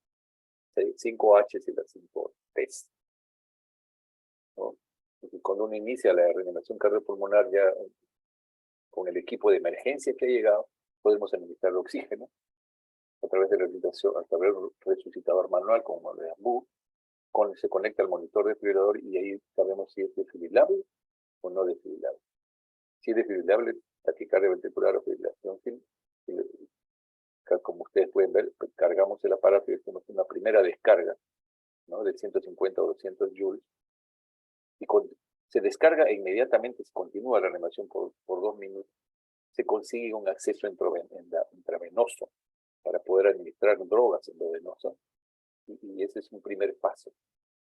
5H y las 5T. ¿No? Cuando uno inicia la reanimación cardiopulmonar ya con el equipo de emergencia que ha llegado, podemos administrar oxígeno a través de la resucitación, a través del resucitador manual como el de AMBU, se conecta al monitor desfibrilador y ahí sabemos si es desfibrilable o no desfibrilable. Si es desfibrilable, taquicardia ventricular o fibrilación, como ustedes pueden ver, cargamos el aparato y hacemos una primera descarga, ¿no? De 150 o 200 joules, y se descarga e inmediatamente se continúa la reanimación por 2 minutos. Se consigue un acceso intravenoso para poder administrar drogas endovenosas, y ese es un primer paso.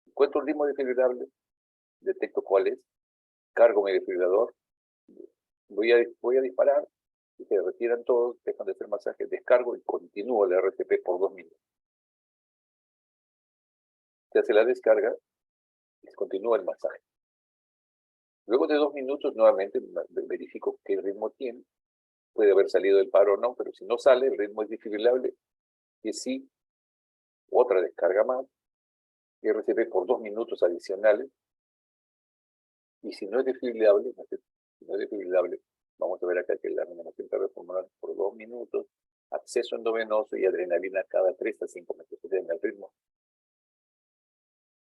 Encuentro un ritmo desfibrilable, detecto cuál es, cargo mi desfibrilador, voy a disparar, y se retiran todos, dejan de hacer masaje, descargo y continúo el RCP por 2 minutos. Se hace la descarga y se continúa el masaje. Luego de 2 minutos, nuevamente verifico qué ritmo tiene. Puede haber salido del paro o no, pero si no sale, el ritmo es desfibrilable. Y sí, otra descarga más, RCP por 2 minutos adicionales. Y si no es desfibrilable, vamos a ver acá que la reanimación cardiopulmonar por 2 minutos, acceso endovenoso y adrenalina cada 3 a 5 minutos. En el ritmo,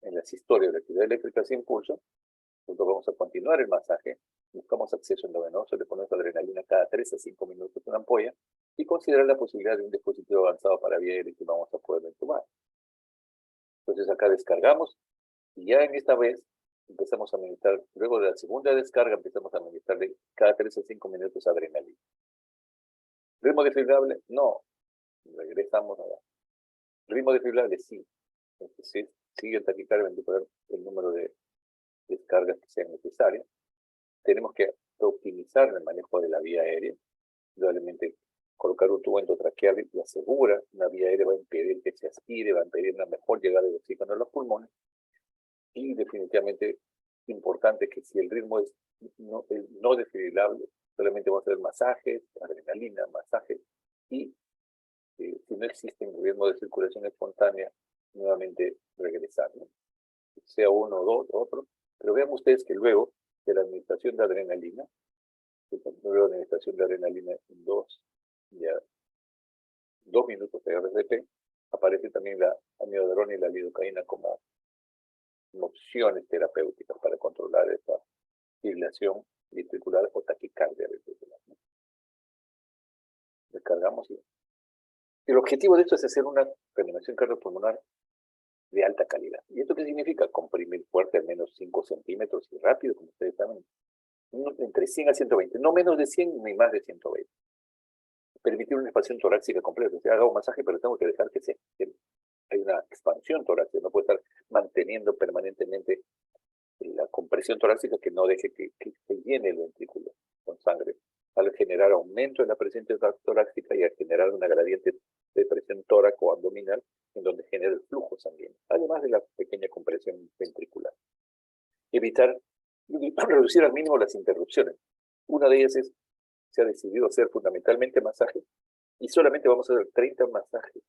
en la sistolia de la actividad eléctrica sin pulso, nosotros vamos a continuar el masaje, buscamos acceso endovenoso, le ponemos adrenalina cada 3 a 5 minutos una ampolla y considerar la posibilidad de un dispositivo avanzado para vía aérea que vamos a poder entubar. Entonces acá descargamos y ya en esta vez empezamos a administrar, luego de la segunda descarga empezamos a administrarle cada 3 a 5 minutos adrenalina. ¿Ritmo desfibrable? No. Regresamos a ritmo desfibrable, sí. Entonces, sigue el taquicardia, poner el número de descargas que sean necesarias. Tenemos que optimizar el manejo de la vía aérea. Probablemente colocar un tubo endotraqueal y asegura una vía aérea va a impedir que se aspire, va a impedir una mejor llegada de oxígeno a los pulmones. Y definitivamente importante que si el ritmo es no desfibrilable, solamente vamos a hacer masajes, adrenalina, masajes, y si no existe un ritmo de circulación espontánea, nuevamente regresar, ¿no? Sea uno o dos, otro. Pero vean ustedes que luego de la administración de adrenalina, luego de la administración de adrenalina en 2 minutos de RCP, aparece también la amiodarona y la lidocaína como opciones terapéuticas para controlar esta fibrilación ventricular o taquicardia ventricular, ¿no? Descargamos y el objetivo de esto es hacer una reanimación cardiopulmonar de alta calidad. ¿Y esto qué significa? Comprimir fuerte al menos 5 centímetros y rápido, como ustedes saben, entre 100 a 120, no menos de 100 ni más de 120. Permitir una expansión torácica completa. O sea, haga un masaje, pero tengo que dejar que hay una expansión torácica, no puede estar manteniendo permanentemente la compresión torácica que no deje que se llene el ventrículo con sangre, al generar aumento en la presión torácica y al generar una gradiente de presión tóraco-abdominal en donde genera el flujo sanguíneo, además de la pequeña compresión ventricular. Reducir al mínimo las interrupciones. Una de ellas se ha decidido hacer fundamentalmente masajes y solamente vamos a hacer 30 masajes,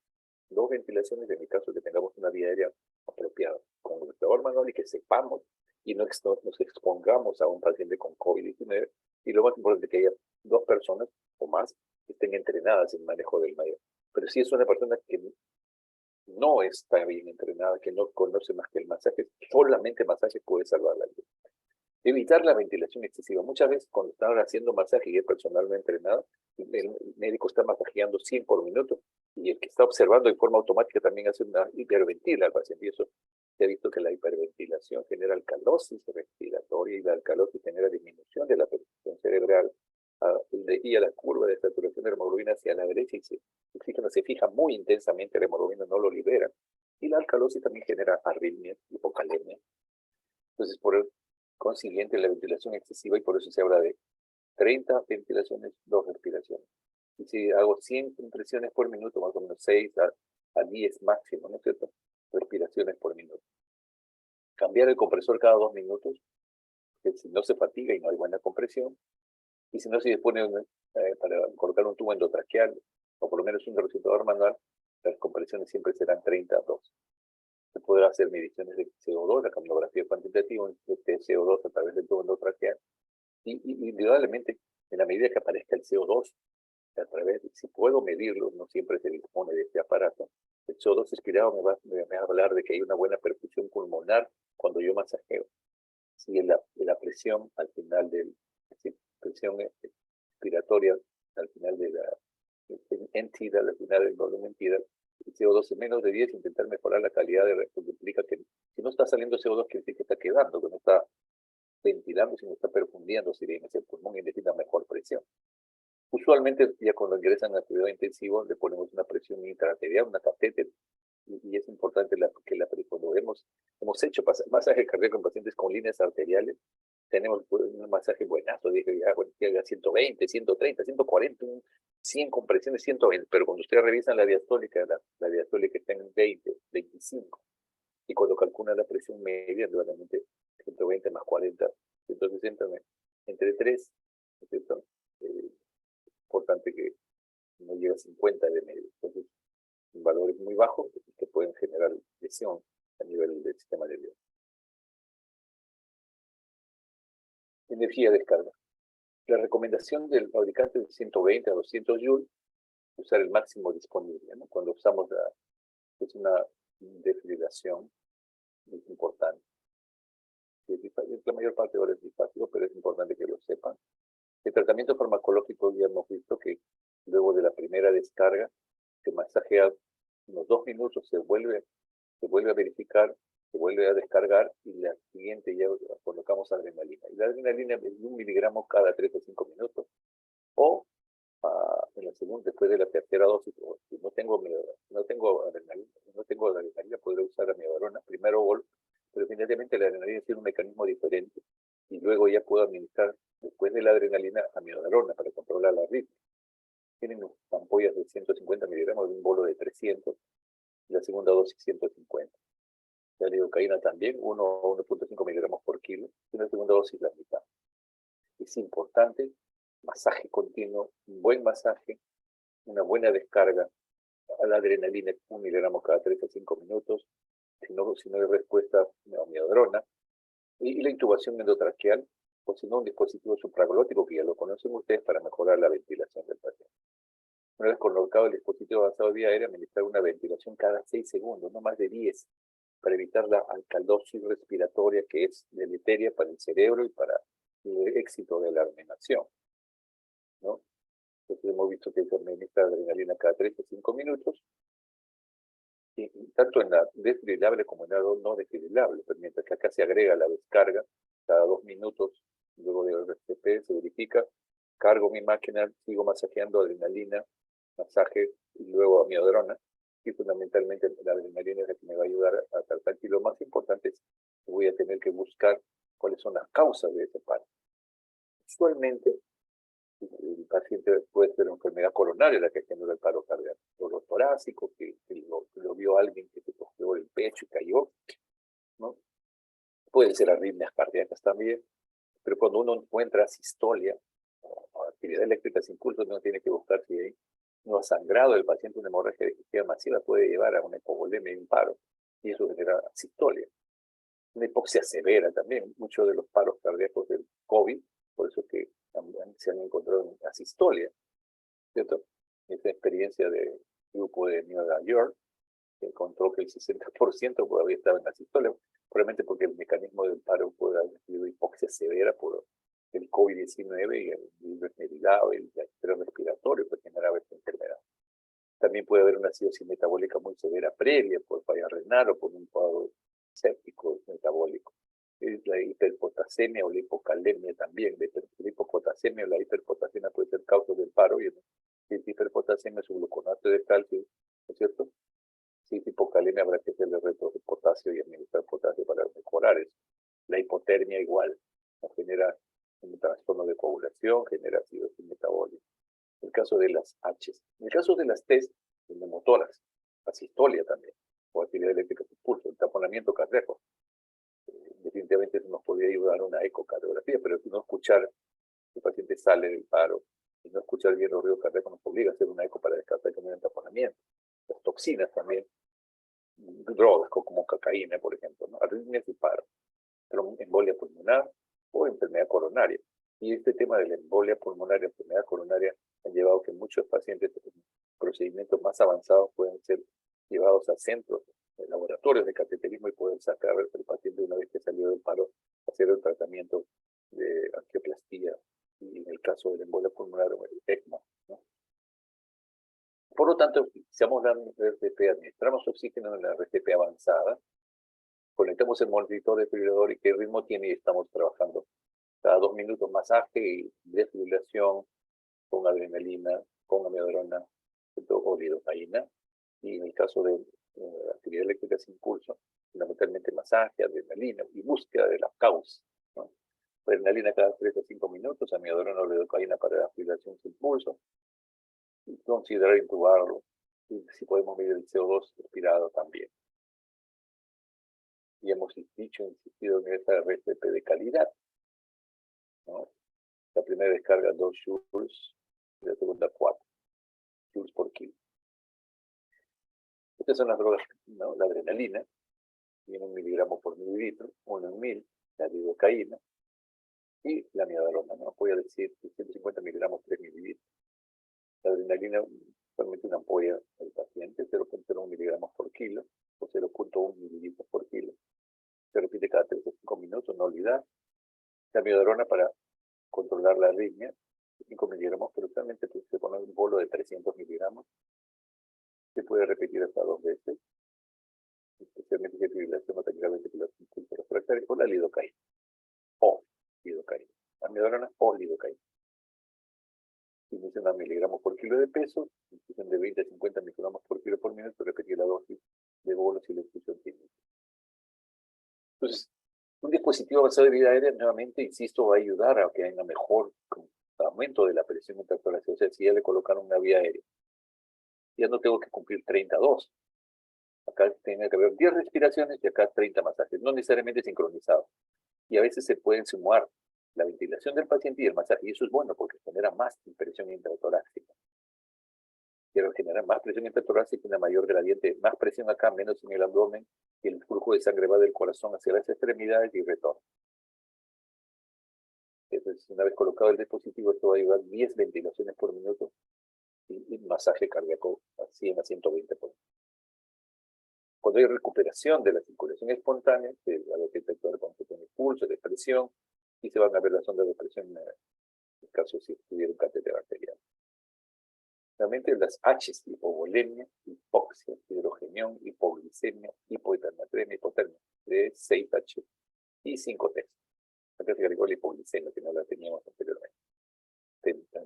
2 ventilaciones en el caso de que tengamos una vía aérea apropiada, con el respirador manual y que sepamos y no nos expongamos a un paciente con COVID-19. Y lo más importante es que haya 2 personas o más que estén entrenadas en manejo del mayor. Pero si es una persona que no está bien entrenada, que no conoce más que el masaje, solamente masaje puede salvar la vida. Evitar la ventilación excesiva. Muchas veces cuando están haciendo masaje y el personal no entrenado, el médico está masajeando 100 por minuto y el que está observando de forma automática también hace una hiperventila al paciente. Y eso se ha visto que la hiperventilación genera alcalosis respiratoria y la alcalosis genera disminución de la presión cerebral y a la curva de saturación de hemoglobina hacia la derecha y el oxígeno se fija muy intensamente, la hemoglobina no lo libera. Y la alcalosis también genera arritmias, hipocalemia. Entonces, por el consiguiente, la ventilación excesiva, y por eso se habla de 30 ventilaciones, 2 respiraciones. Y si hago 100 impresiones por minuto, más o menos 6 a 10 máximo, ¿no es cierto? Respiraciones por minuto. Cambiar el compresor cada 2 minutos, que si no se fatiga y no hay buena compresión, y si no se dispone para colocar un tubo endotraqueal, o por lo menos un resucitador manual, las compresiones siempre serán 30 a 2. Se podrá hacer mediciones de CO2, la cambiografía cuantitativa de CO2 a través del tubo endotraqueal. Y indudablemente, en la medida que aparezca el CO2, a través, si puedo medirlo, no siempre se dispone de este aparato, el CO2 expirado me va a hablar de que hay una buena perfusión pulmonar cuando yo masajeo. Si la presión al final presión expiratoria al final de la entidad, al final del volumen tidal, el CO2 es menos de 10, intentar mejorar la calidad de porque implica que si no está saliendo CO2, quiere decir que está quedando, que no está ventilando, sino está perfundiendo, si bien ese pulmón y necesita mejor presión. Usualmente, ya cuando ingresan a cuidado intensivo, le ponemos una presión intraarterial, una catéter, y es importante que cuando hemos hecho masaje cardíaco en pacientes con líneas arteriales, tenemos un masaje buenazo, dije, que haga 120, 130, 140, 100 compresiones, 120, pero cuando ustedes revisan la diastólica, la diastólica está en 20, 25, y cuando calcula la presión media, realmente 120 más 40, 160, entre 3, ¿cierto? Importante que no llegue a 50 de medio. Entonces, valores muy bajos que pueden generar lesión a nivel del sistema nervioso. Energía de descarga. La recomendación del fabricante de 120 a 200 joules, usar el máximo disponible, ¿no? Cuando usamos es una desfibrilación, es importante. La mayor parte ahora es difácil, pero es importante que lo sepan. El tratamiento farmacológico ya hemos visto que luego de la primera descarga se masajea unos 2 minutos, se vuelve se vuelve a verificar, se vuelve a descargar y la siguiente ya colocamos adrenalina. Y la adrenalina es 1 miligramo cada 3 o 5 minutos. O en la segunda, después de la tercera dosis, o si no tengo adrenalina, podré usar amiodarona, primero gol, pero evidentemente la adrenalina tiene un mecanismo diferente. Y luego ya puedo administrar, después de la adrenalina, amiodarona para controlar la arritmia. Tienen ampollas de 150 miligramos de un bolo de 300, y la segunda dosis 150. La lidocaína también, 1 o 1.5 miligramos por kilo, y la segunda dosis la mitad. Es importante, masaje continuo, un buen masaje, una buena descarga a la adrenalina, 1 miligramo cada 3 a 5 minutos, si no hay respuesta, amiodarona, y la intubación endotraqueal, o si no, un dispositivo supraglótico que ya lo conocen ustedes para mejorar la ventilación del paciente. Una vez colocado el dispositivo avanzado de vía aérea, administrar una ventilación cada 6 segundos, no más de 10, para evitar la alcalosis respiratoria que es deleteria para el cerebro y para el éxito de la alimentación, ¿no? Entonces hemos visto que se administra adrenalina cada 3 a 5 minutos, y tanto en la desfibrilable como en la no desfibrilable, pero mientras que acá se agrega la descarga cada 2 minutos, luego del RCP se verifica, cargo mi máquina, sigo masajeando adrenalina, masaje y luego amiodarona, y fundamentalmente la adrenalina es la que me va a ayudar a tratar. Y lo más importante es que voy a tener que buscar cuáles son las causas de ese paro. Usualmente, el paciente puede ser una enfermedad coronaria la que genera el paro cardíaco, dolor torácico, que lo vio alguien que se cogió el pecho y cayó, ¿no? Pueden ser arritmias cardíacas también, pero cuando uno encuentra sistolia o actividad eléctrica sin pulso, uno tiene que buscar si hay no sangrado del paciente, una hemorragia digestiva masiva puede llevar a una hipovolemia y un paro, y eso genera sistolia. Una hipoxia severa también, muchos de los paros cardíacos del COVID, por eso es que también se han encontrado en asistolia, ¿cierto? Esta experiencia del grupo de Nueva York, que encontró que el 60% todavía estaba en asistolia, probablemente porque el mecanismo del paro puede haber sido hipoxia severa por el COVID-19 y el virus meridado y el estrés respiratorio que generaba esta enfermedad. También puede haber una acidosis metabólica muy severa previa por falla renal o por un cuadro séptico metabólico. Es la hiperpotasemia o la hipocalemia también. La hipopotasemia o la hiperpotasemia puede ser causa del paro, y si es hiperpotasemia es un gluconato de calcio, ¿no es cierto? Si es hipocalemia habrá que hacerle retos de potasio y administrar potasio para mejorar eso. La hipotermia igual, genera un trastorno de coagulación, genera acidosis metabólica. En el caso de las H. En el caso de las T, el neumotórax, asistolia también, o actividad eléctrica sin pulso, el taponamiento cardíaco. Definitivamente eso nos podría ayudar a una ecocardiografía, pero si no escuchar que el paciente sale del paro, y no escuchar bien los ruidos cardíacos nos obliga a hacer una eco para descartar que no hay un taponamiento. Las toxinas también, drogas como cocaína, por ejemplo, ¿no? Arritmias y paro, pero embolia pulmonar o enfermedad coronaria. Y este tema de la embolia pulmonar y enfermedad coronaria han llevado a que muchos pacientes con procedimientos más avanzados pueden ser llevados a centros, laboratorios de cateterismo y poder sacar al paciente una vez que salió del paro, hacer el tratamiento de angioplastía y en el caso de la embolia pulmonar o el ECMO, ¿no? Por lo tanto, iniciamos la RCP, administramos oxígeno en la RCP avanzada, conectamos el monitor desfibrilador y qué ritmo tiene y estamos trabajando cada 2 minutos masaje y desfibrilación con adrenalina, con amiodarona o lidocaína, y en el caso de actividad eléctrica sin pulso, fundamentalmente masaje, adrenalina y búsqueda de la causa, ¿no? Adrenalina cada 3 a 5 minutos, amiodarona o lidocaína para la fibrilación sin pulso, y considerar intubarlo, y si podemos medir el CO2 respirado también. Y hemos insistido en esta RCP de calidad, ¿no? La primera descarga 2 joules, y la segunda 4 joules por kilo. Estas son las drogas, ¿no? La adrenalina, tiene 1 miligramo por mililitro, 1 en 1000, la lidocaína, y la amiodarona, ¿no? Voy a decir 150 miligramos, 3 mililitros. La adrenalina, solamente una ampolla del paciente, 0.1 miligramos por kilo, o 0.1 mililitros por kilo. Se repite cada 3 o 5 minutos, no olvidar. La amiodarona para controlar la arritmia, 5 miligramos, pero solamente se pone un bolo de 300 miligramos. Se puede repetir hasta 2 veces. especialmente si es fibrilación no tan grave de la circunstancia refractaria, o la lidocaína. O lidocaína. Amiodarona o lidocaína. Infusión a miligramos por kilo de peso, infusión de 20 a 50 microgramos por kilo por minuto, repetir la dosis de bolos y la infusión química. Entonces, un dispositivo basado en vida aérea, nuevamente, insisto, va a ayudar a que haya mejor aumento de la presión intratorácica. O sea, si ya le colocaron una vía aérea, ya no tengo que cumplir 32. Acá tiene que haber 10 respiraciones y acá 30 masajes, no necesariamente sincronizados. Y a veces se pueden sumar la ventilación del paciente y el masaje, y eso es bueno porque genera más presión intratorácica. Quiero generar más presión intratorácica y una mayor gradiente, más presión acá, menos en el abdomen, y el flujo de sangre va del corazón hacia las extremidades y retorna. Entonces, una vez colocado el dispositivo, esto va a llevar 10 ventilaciones por minuto y masaje cardíaco a 100 a 120 por minuto. Cuando hay recuperación de la circulación espontánea, se va a detectar cuando se tiene pulso, de presión, y se van a ver las ondas de presión en el caso si tuviera un catéter arterial. Realmente las H, hipovolemia, hipoxia, hidrogenión, hipoglicemia, hipohipernatremia, hipotermia, de 6H y 5T. Acá se agregó la hipoglicemia, que no la teníamos anteriormente.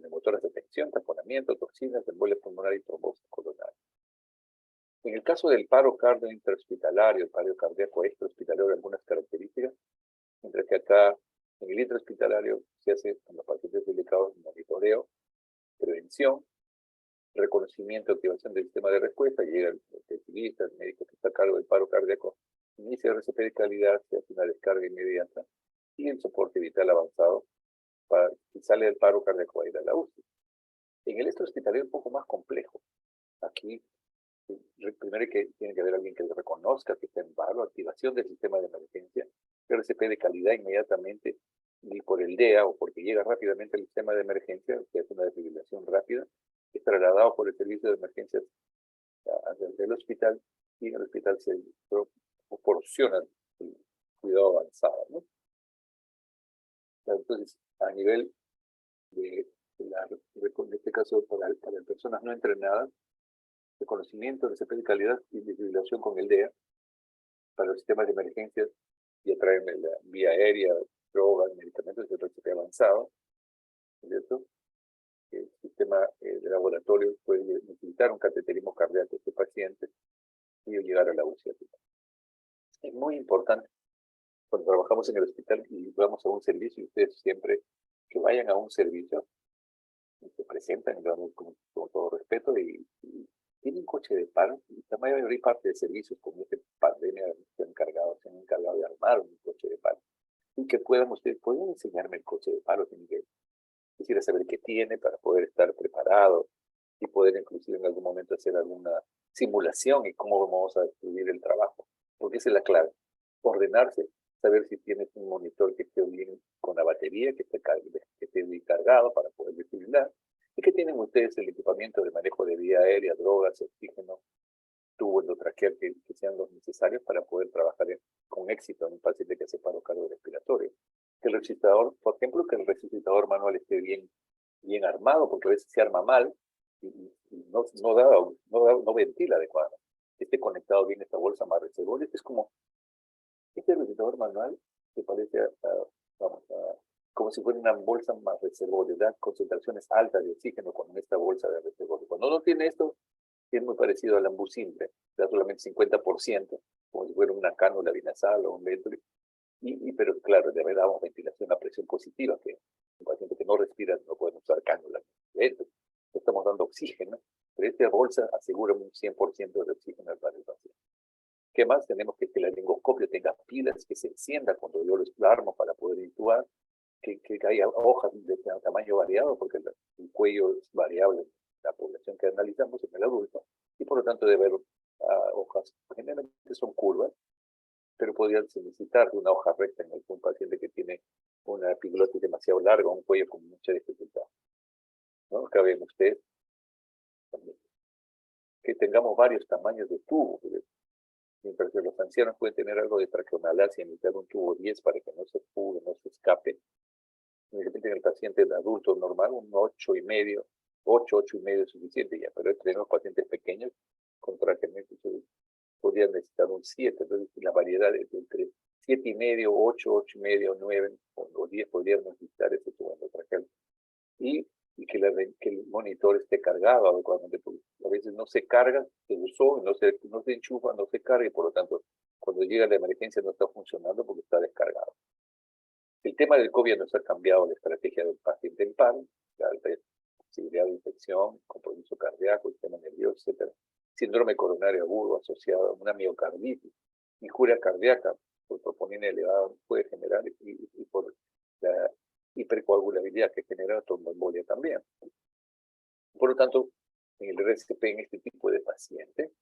Neumotoras de tensión, taponamiento, toxinas, embolia pulmonar y trombosis coronaria. En el caso del paro cardio intrahospitalario, el paro cardíaco extrahospitalario, algunas características, mientras que acá en el intrahospitalario se hace con los pacientes delicados monitoreo, prevención, reconocimiento, activación del sistema de respuesta, llega el especialista, el médico que está a cargo del paro cardíaco, inicia el RCP de calidad, se hace una descarga inmediata y el soporte vital avanzado para si sale del paro cardíaco va a ir a la UCI. En el extrahospitalario es un poco más complejo. Aquí primero tiene que haber alguien que reconozca que está en paro, activación del sistema de emergencia, RCP de calidad inmediatamente, y por el DEA o porque llega rápidamente al sistema de emergencia, que es una desfibrilación rápida, es trasladado por el servicio de emergencias del hospital, y en el hospital se proporciona el cuidado avanzado, ¿no? Entonces, a nivel de este caso, para personas no entrenadas, reconocimiento, RCP de calidad y desfibrilación con el DEA para los sistemas de emergencias, y traen la vía aérea, drogas, medicamentos de RCP avanzado, ¿cierto? El sistema de laboratorio puede necesitar un cateterismo cardíaco de este paciente y llegar a la UCI. Es muy importante cuando trabajamos en el hospital y vamos a un servicio, y ustedes siempre que vayan a un servicio, se presentan con todo respeto y tienen coche de paro, y la mayor parte de servicios con esta pandemia se han encargado de armar un coche de paro. Y que ustedes pueden enseñarme el coche de paro, tienen que quisiera saber qué tiene para poder estar preparado y poder inclusive en algún momento hacer alguna simulación y cómo vamos a distribuir el trabajo. Porque esa es la clave. Ordenarse, saber si tienes un monitor que esté bien con la batería, que esté bien cargado para poder desfibrilar, y que tienen ustedes el equipamiento de manejo de vía aérea, drogas, oxígeno, tubo endotraqueal que sean los necesarios para poder trabajar con éxito en un paciente que hace paro cardiorrespiratorio. Que el resucitador, por ejemplo, que el resucitador manual esté bien armado, porque a veces se arma mal y no ventila adecuadamente. Esté conectado bien esta bolsa más reservoria. Este es como, este resucitador manual que parece como si fuera una bolsa más reservoria, da concentraciones altas de oxígeno con esta bolsa de reservorio. Cuando no tiene esto, es muy parecido al ambú simple, da solamente 50%, como si fuera una cánula binasal o un Venturi. Pero claro, le damos ventilación a presión positiva, que un paciente que no respira no puede usar cánulas. Estamos dando oxígeno, pero esta bolsa asegura un 100% de oxígeno para el paciente. ¿Qué más? Tenemos que el laringoscopio tenga pilas, que se encienda cuando yo lo armo para poder intubar, que haya hojas de tamaño variado, porque el cuello es variable en la población que analizamos en el adulto, y por lo tanto debe haber hojas, generalmente son curvas, pero podrían necesitar una hoja recta en un paciente que tiene una epiglotis demasiado larga, un cuello con mucha dificultad. ¿No? Acá ven ustedes también que tengamos varios tamaños de tubo. Mientras que los ancianos pueden tener algo de traqueomalacia en mitad de un tubo 10 para que no se fugue, no se escape. De repente en el paciente adulto normal, un 8,5, 8,5 es suficiente ya, pero tenemos pacientes pequeños con traqueomitis podrían necesitar un 7, entonces la variedad es entre 7,5, 8, 8,5, 9 o 10 podrían necesitar ese tubo endotraqueal. Y que el monitor esté cargado adecuadamente, porque a veces no se carga, se usó, no se enchufa, no se carga, y por lo tanto, cuando llega la emergencia no está funcionando porque está descargado. El tema del COVID no se ha cambiado la estrategia del paciente en paro, la alta posibilidad de infección, compromiso cardíaco, sistema nervioso, etc. Síndrome coronario agudo asociado a una miocarditis, injuria cardíaca por troponina elevada puede generar y por la hipercoagulabilidad que genera tromboembolia también. Por lo tanto, en el RCP, en este tipo de paciente,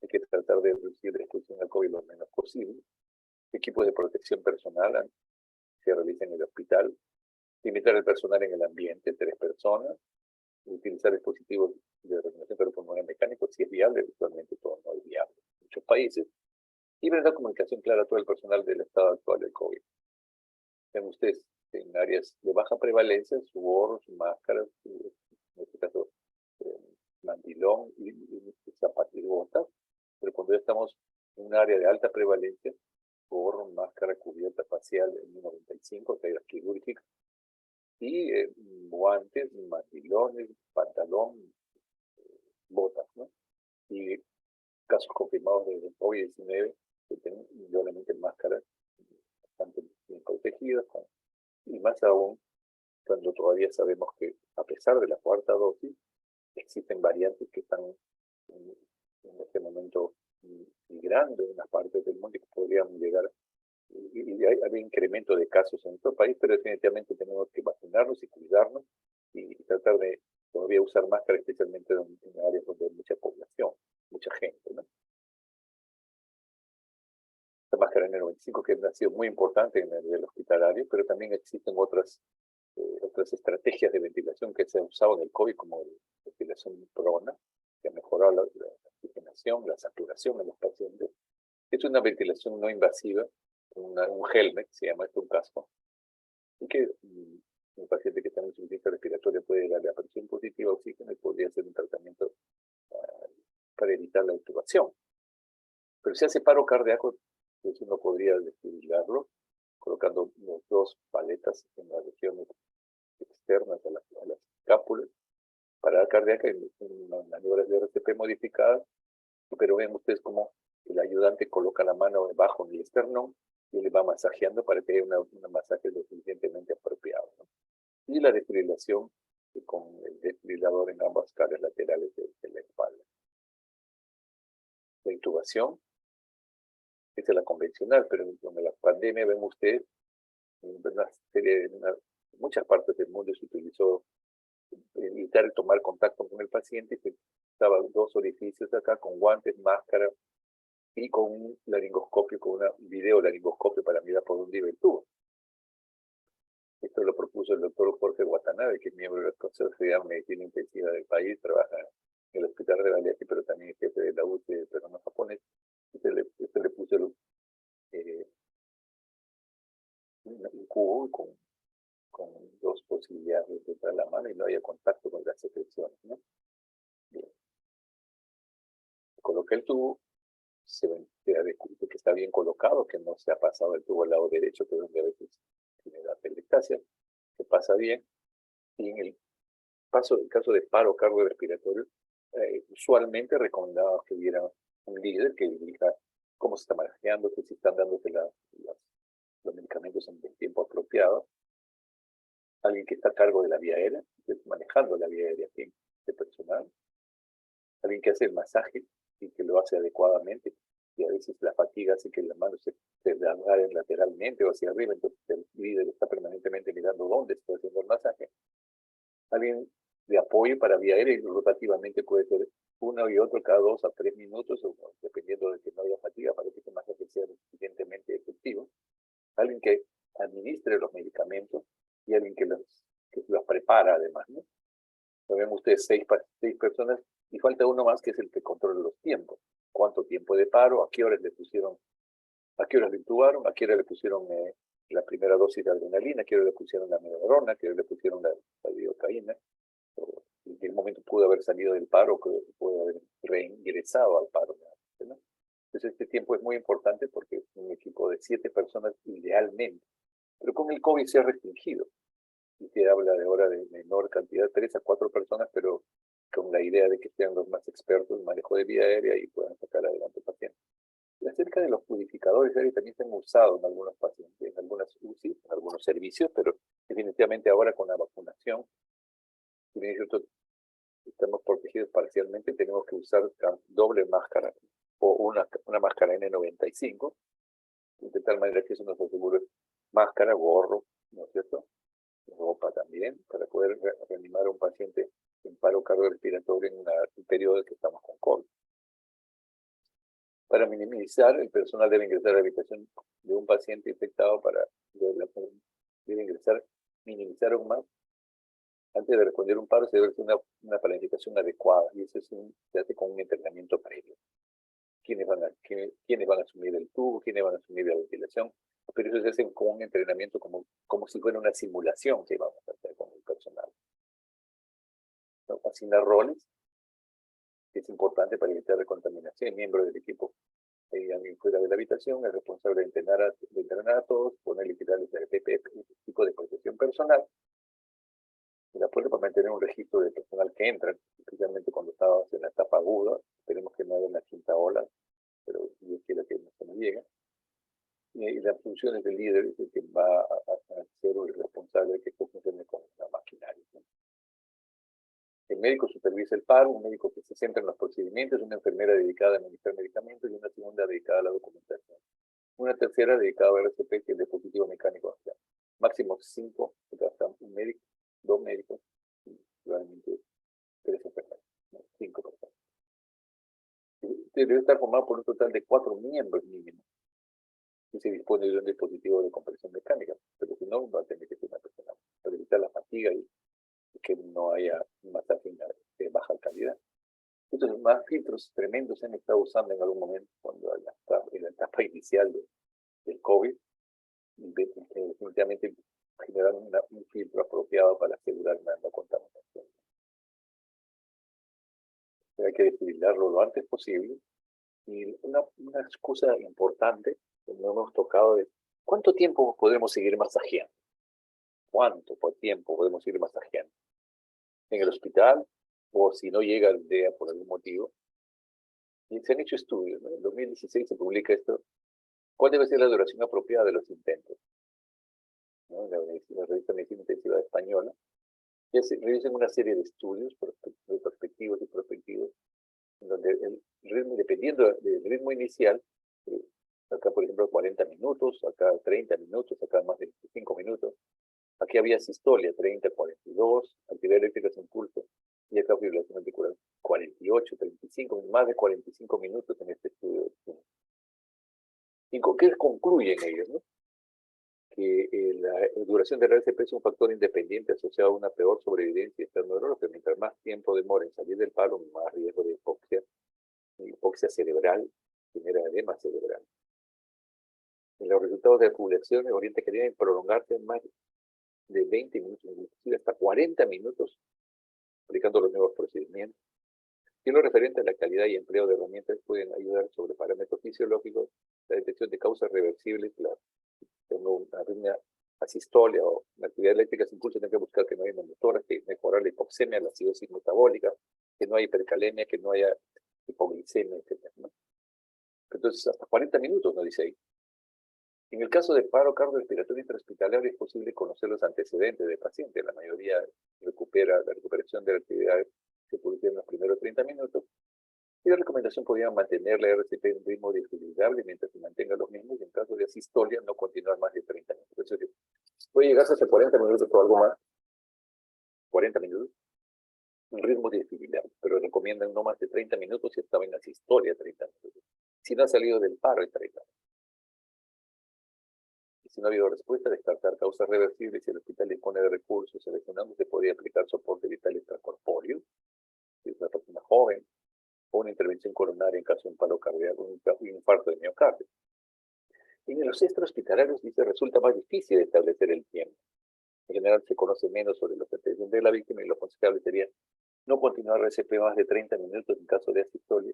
hay que tratar de reducir la exposición al COVID lo menos posible. Equipos de protección personal se realizan en el hospital, limitar el personal en el ambiente, 3 personas, utilizar dispositivos de reanimación cardiopulmonar mecánico, si es viable, actualmente todo no es viable en muchos países, y brindar comunicación clara a todo el personal del estado actual del COVID. Ven ustedes, en áreas de baja prevalencia, su gorro, su máscara, en este caso, mandilón y zapatos y botas, pero cuando ya estamos en un área de alta prevalencia, gorro, máscara, cubierta facial en 95, tallas quirúrgicas, y guantes, mandilones, pantalón, botas, ¿no? Y casos confirmados de COVID-19 que tienen indudablemente máscaras bastante bien protegidas, y más aún cuando todavía sabemos que a pesar de la 4ª dosis, existen variantes que están en este momento migrando en unas partes del mundo y que podrían llegar, y hay incremento de casos en nuestro país, pero definitivamente tenemos que vacunarnos y cuidarnos y tratar de todavía usar máscara, especialmente en áreas donde hay mucha población, mucha gente, ¿no? La máscara N95 que ha sido muy importante en el nivel hospitalario, pero también existen otras estrategias de ventilación que se han usado en el COVID, como la ventilación prona, que ha mejorado la oxigenación, la saturación en los pacientes. Es una ventilación no invasiva, un helmet, se llama esto un casco, y que un paciente que está en insuficiencia respiratoria puede darle a presión positiva oxígeno y podría hacer un tratamiento para evitar la intubación. Pero si hace paro cardíaco, pues uno podría desfibrilarlo colocando unas 2 paletas en las regiones externas a las escápulas, parada cardíaca en unas maniobras de RCP modificadas, pero ven ustedes cómo el ayudante coloca la mano debajo en el esternón y le va masajeando para que haya un masaje lo suficientemente apropiado, ¿no? Y la desfibrilación con el desfibrilador en ambas caras laterales de la espalda. La intubación, esa es la convencional, pero en la pandemia ven ustedes, en muchas partes del mundo se utilizó evitar tomar contacto con el paciente, se usaban 2 orificios acá con guantes, máscara y con un laringoscopio, con un videolaringoscopio para mirar por dónde iba el tubo. Esto lo propuso el doctor Jorge Watanabe, que es miembro del Consejo de Medicina Intensiva del país, trabaja en el Hospital de Baleaje, pero también es jefe de la UCI de peruano japonés. Este le puso un cubo con 2 posibilidades de entrar la mano y no haya contacto con las secreciones, ¿no? Bien. Coloca el tubo, se descubre que está bien colocado, que no se ha pasado el tubo al lado derecho, que es donde a veces tiene la atelectasia, que pasa bien, y en el caso de paro cardiorrespiratorio, usualmente recomendaba que hubiera un líder que dirija cómo se está manejando, que si están dándose los medicamentos en el tiempo apropiado, alguien que está a cargo de la vía aérea, manejando la vía aérea de personal, alguien que hace el masaje y que lo hace adecuadamente, y a veces la fatiga hace que las manos se agarren lateralmente o hacia arriba, entonces el líder está permanentemente mirando dónde está haciendo el masaje. Alguien de apoyo para vía aérea y rotativamente puede ser uno y otro cada 2 a 3 minutos, o dependiendo de que no haya fatiga, para que el masaje sea suficientemente efectivo. Alguien que administre los medicamentos y alguien que los prepara además, ¿no? Ven ustedes 6 personas y falta uno más que es el que controla los tiempos. ¿Cuánto tiempo de paro? ¿A qué horas le intubaron? ¿A qué horas le pusieron la primera dosis de adrenalina? ¿A qué horas le pusieron la amiodarona? ¿A qué horas le pusieron la lidocaína? ¿En qué momento pudo haber salido del paro? Que pudo haber reingresado al paro, ¿no? Entonces este tiempo es muy importante porque es un equipo de 7 personas idealmente, pero con el COVID se ha restringido. Y se habla de ahora de menor cantidad, 3 a 4 personas, pero con la idea de que sean los más expertos en manejo de vía aérea y puedan sacar adelante pacientes. Y acerca de los purificadores aéreos también se han usado en algunos pacientes, en algunas UCI, en algunos servicios, pero definitivamente ahora con la vacunación, si bien es cierto, estamos protegidos parcialmente, tenemos que usar doble máscara o una máscara N95, de tal manera que eso nos asegure máscara, gorro, ¿no es cierto? Ropa también, para poder reanimar a un paciente en paro cardiorrespiratorio en un periodo en que estamos con COVID. Para minimizar, el personal debe ingresar a la habitación de un paciente infectado debe ingresar, minimizar aún más. Antes de responder un paro se debe hacer una planificación adecuada y eso se hace con un entrenamiento previo. ¿Quiénes van a asumir el tubo? ¿Quiénes van a asumir la ventilación? Pero eso se hace con un entrenamiento como si fuera una simulación que vamos a hacer con el personal. ¿No? Asignar roles, que es importante para evitar la contaminación. Miembros del equipo alguien fuera de la habitación, el responsable de entrenar a todos, poner literales de PPF, tipo de protección personal. El apoyo para mantener un registro de personal que entra, especialmente cuando estamos en la etapa aguda. Esperemos que no haya una quinta ola, pero Dios quiera que no se nos llegue. Y las funciones del líder es el que va a ser el responsable de que esto funcione con la maquinaria, ¿no? El médico supervisa el paro, un médico que se centra en los procedimientos, una enfermera dedicada a administrar medicamentos y una segunda dedicada a la documentación. Una tercera dedicada a RCP, que es el dispositivo mecánico. O sea, máximo 5, un médico, 2 médicos, y probablemente 3 enfermeras, ¿no? 5 personas. Debe estar formado por un total de 4 miembros mínimo. Y se dispone de un dispositivo de compresión mecánica, pero si no, va a tener que ser una persona para evitar la fatiga y que no haya un masaje de baja calidad. Entonces, más filtros tremendos se han estado usando en algún momento cuando en la etapa inicial del COVID, y definitivamente generaron un filtro apropiado para asegurar una no contaminación. Pero hay que desfibrilarlo lo antes posible. Y una excusa importante que no hemos tocado es ¿cuánto tiempo podemos seguir masajeando? ¿Cuánto tiempo podemos seguir masajeando? En el hospital, o si no llega al DEA por algún motivo. Y se han hecho estudios, ¿no? En 2016 se publica esto. ¿Cuál debe ser la duración apropiada de los intentos? ¿No? La revista Medicina Intensiva Española. Ya se realizan una serie de estudios retrospectivos y prospectivos, en donde el ritmo, dependiendo del ritmo inicial, acá por ejemplo 40 minutos, acá 30 minutos, acá más de 25 minutos. Aquí había sistolia, 30, 42, actividad eléctrica sin pulso, y acá fibrilación auricular, 48, 35, más de 45 minutos en este estudio. ¿Y con qué concluyen ellos, no? Que la duración de la RCP es un factor independiente asociado a una peor sobrevivencia externo-neurológica. Mientras más tiempo demora en salir del paro, más riesgo de hipoxia cerebral, genera edema cerebral. En los resultados de la publicación, orienta que deben prolongarse más de 20 minutos, inclusive hasta 40 minutos, aplicando los nuevos procedimientos. Y en lo referente a la calidad y empleo de herramientas, pueden ayudar sobre parámetros fisiológicos, la detección de causas reversibles, una arritmia asistolia o la actividad eléctrica sin pulso, tiene que buscar que no haya motoras, que mejorar la hipoxemia, la acidosis metabólica, que no haya hipercalemia, que no haya hipoglicemia, etc., ¿no? Entonces, hasta 40 minutos, nos dice ahí. En el caso de paro cardiorrespiratorio intrahospitalario es posible conocer los antecedentes del paciente. La mayoría la recuperación de la actividad se produce en los primeros 30 minutos. Y la recomendación podría mantener la RCP en un ritmo desfibrillable mientras se mantenga los mismos, y en caso de asistolia no continuar más de 30 minutos. Entonces, puede llegarse hasta 40 minutos o algo más. 40 minutos. Un ritmo desfibrillable, pero recomiendan no más de 30 minutos si estaba en asistolia 30 minutos. Si no ha salido del paro en 30 minutos. Si no ha habido respuesta, descartar causas reversibles. Si el hospital dispone de recursos seleccionados, se podría aplicar soporte vital extracorpóreo, si es una persona joven, o una intervención coronaria en caso de un paro cardíaco, un infarto de miocardio. En los extrahospitalarios dice resulta más difícil establecer el tiempo. En general se conoce menos sobre los antecedentes de la víctima y lo aconsejable sería no continuar RCP más de 30 minutos en caso de asistolia,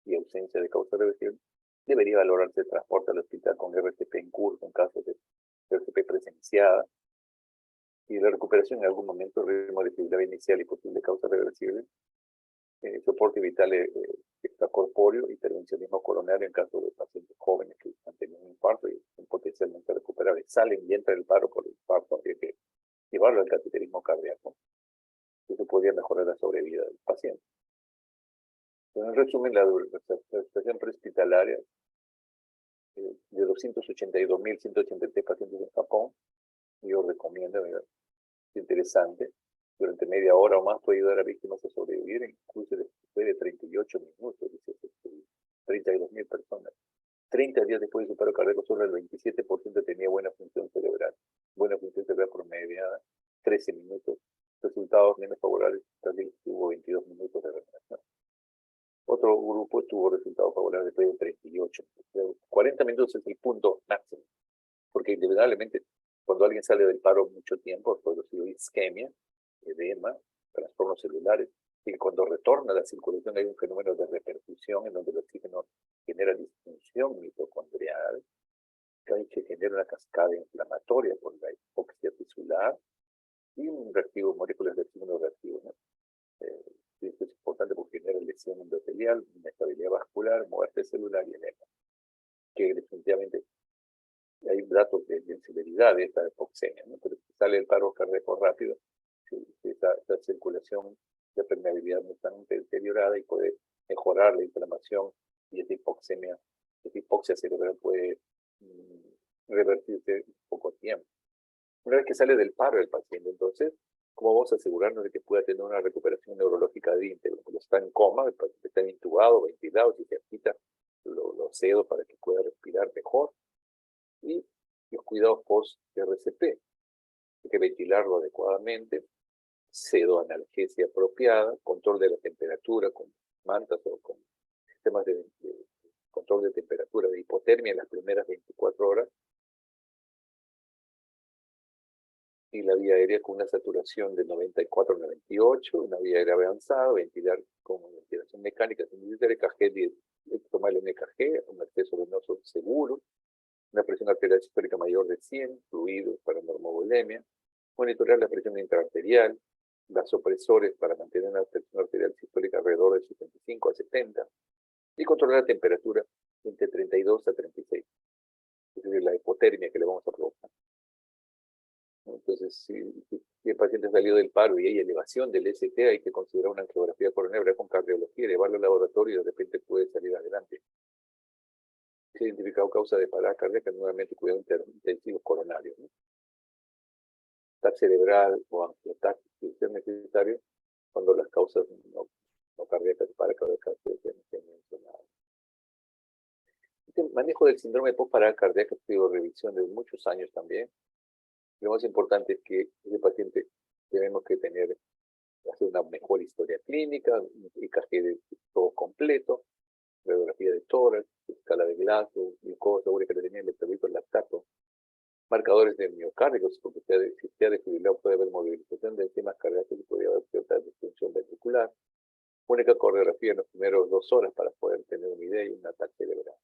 y ausencia de causa reversible, debería valorarse el transporte al hospital con RCP en curso en caso de RCP presenciada y la recuperación en algún momento, ritmo de fibrilación inicial y posible causa reversible, soporte vital extracorpóreo, intervencionismo coronario en caso de pacientes jóvenes que han tenido un infarto y son potencialmente recuperables, salen y entran el paro por el infarto, habría que llevarlo al cateterismo cardíaco. Eso podría mejorar la sobrevida del paciente. Pero en resumen, la situación prehospitalaria de 282.183 pacientes en Japón, yo recomiendo, es interesante, durante media hora o más puede ayudar a víctimas a sobrevivir, incluso después de 38 minutos, 32.000 personas. 30 días después de su paro cardíaco, solo el 27% tenía buena función cerebral. Buena función cerebral promediada, 13 minutos. Resultados menos favorables, casi tuvo 22 minutos de regeneración. Otro grupo tuvo resultados favorables después de 38. 40 minutos es el punto máximo, porque indudablemente cuando alguien sale del paro mucho tiempo, producido isquemia, edema, trastornos celulares, y cuando retorna a la circulación hay un fenómeno de repercusión en donde el oxígeno genera disfunción mitocondrial, que genera una cascada inflamatoria por la hipoxia tisular y un reactivo, moléculas de signo reactivo, ¿no? Esto es importante porque genera lesión endotelial, inestabilidad vascular, muerte celular y edema, que definitivamente hay datos de severidad de esta hipoxemia, ¿no? Pero si sale el paro cardíaco rápido, esta circulación de permeabilidad no está deteriorada y puede mejorar la inflamación y esta hipoxia cerebral puede revertirse en poco tiempo. Una vez que sale del paro el paciente, entonces, ¿cómo vamos a asegurarnos de que pueda tener una recuperación neurológica de íntegro? Cuando está en coma, el paciente está intubado, ventilado, si se quita lo cedo para que pueda respirar mejor. Y los cuidados post-RCP. Hay que ventilarlo adecuadamente, pseudoanalgesia apropiada, control de la temperatura con mantas o con sistemas de control de temperatura, de hipotermia en las primeras 24 horas, y la vía aérea con una saturación de 94-98, una vía aérea avanzada, ventilar con ventilación mecánica, sin necesitar EKG, tomar el EKG, un acceso venoso seguro, una presión arterial sistólica mayor de 100, fluidos para normovolemia, monitorear la presión intraarterial, vasopresores para mantener una presión arterial sistólica alrededor de 75 a 70, y controlar la temperatura entre 32 a 36, es decir, la hipotermia que le vamos a provocar. Entonces, si el paciente salió del paro y hay elevación del ST, hay que considerar una angiografía coronaria con cardiología, llevarlo al laboratorio y de repente puede salir adelante. Se ha identificado causa de parada cardíaca, nuevamente cuidado intensivos coronarios, ¿no? TAC cerebral o angiotac, si es necesario, cuando las causas no cardíacas de parada cardíaca se han mencionado. El manejo del síndrome post-parada cardíaca ha sido revisión de muchos años también. Lo más importante es que ese paciente tenemos que hacer una mejor historia clínica, un EKG de todo completo, radiografía de tórax, escala de Glasgow, glucosa, urea-creatinina, electrolitos, lactato, marcadores de miocárdicos, porque si se ha desfibrilado puede haber movilización de enzimas cardíacas y puede haber cierta disfunción ventricular. Una ecografía en las primeras 2 horas para poder tener una idea y un ataque cerebral.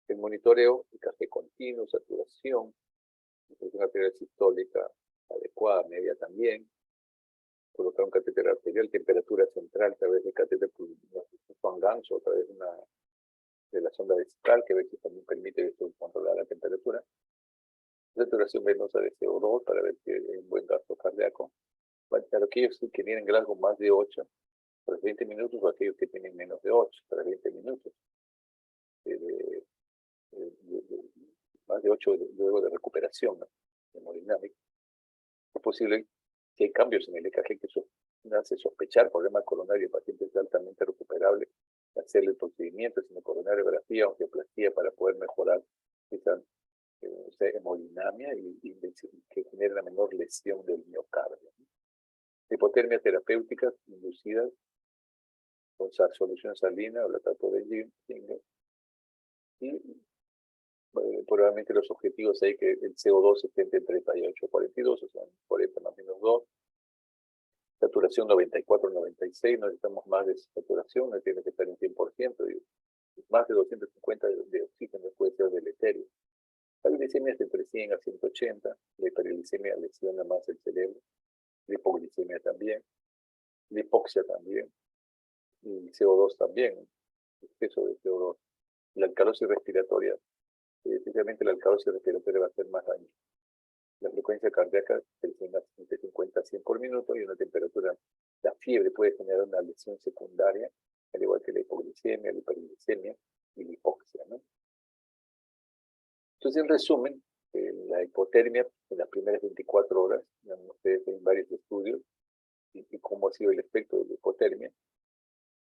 El monitoreo, EKG continuo, saturación, presión arterial sistólica adecuada, media también, colocar un catéter arterial, temperatura central a través del catéter ganso, a través de la sonda vesical, que a veces también permite controlar la temperatura. Saturación venosa de CO2 para ver si hay un buen gasto cardíaco. Para aquellos que tienen Glasgow más de 8, tras 20 minutos, o aquellos que tienen menos de 8, tras 20 minutos. Más de 8 luego de recuperación, ¿no?, hemodinámica. Es posible que hay cambios en el EKG que hace sospechar problemas coronarios en pacientes altamente recuperables, hacerle el procedimiento, sino coronariografía, angioplastia, para poder mejorar esa hemodinamia y que genere la menor lesión del miocardio. Hipotermia terapéutica inducida con solución salina o lactato de zinc, y probablemente los objetivos hay que el CO2 esté entre 38 y 42, o sea, 40 más menos 2. Saturación 94-96, no necesitamos más de saturación, no tiene que estar en 100%. más de 250 de oxígeno puede ser deleterio. La glicemia es de entre 100 a 180, la hiperglicemia lesiona más el cerebro, la hipoglicemia también, la hipoxia también, y CO2 también, exceso de CO2. La alcalosis respiratoria, especialmente la alcalosis respiratoria va a hacer más daño. La frecuencia cardíaca se desciende entre 50 a 100 por minuto y una temperatura, la fiebre puede generar una lesión secundaria, al igual que la hipoglicemia, la hiperglicemia y la hipoxia, ¿no? Entonces, en resumen, la hipotermia en las primeras 24 horas, ustedes ven varios estudios y cómo ha sido el efecto de la hipotermia.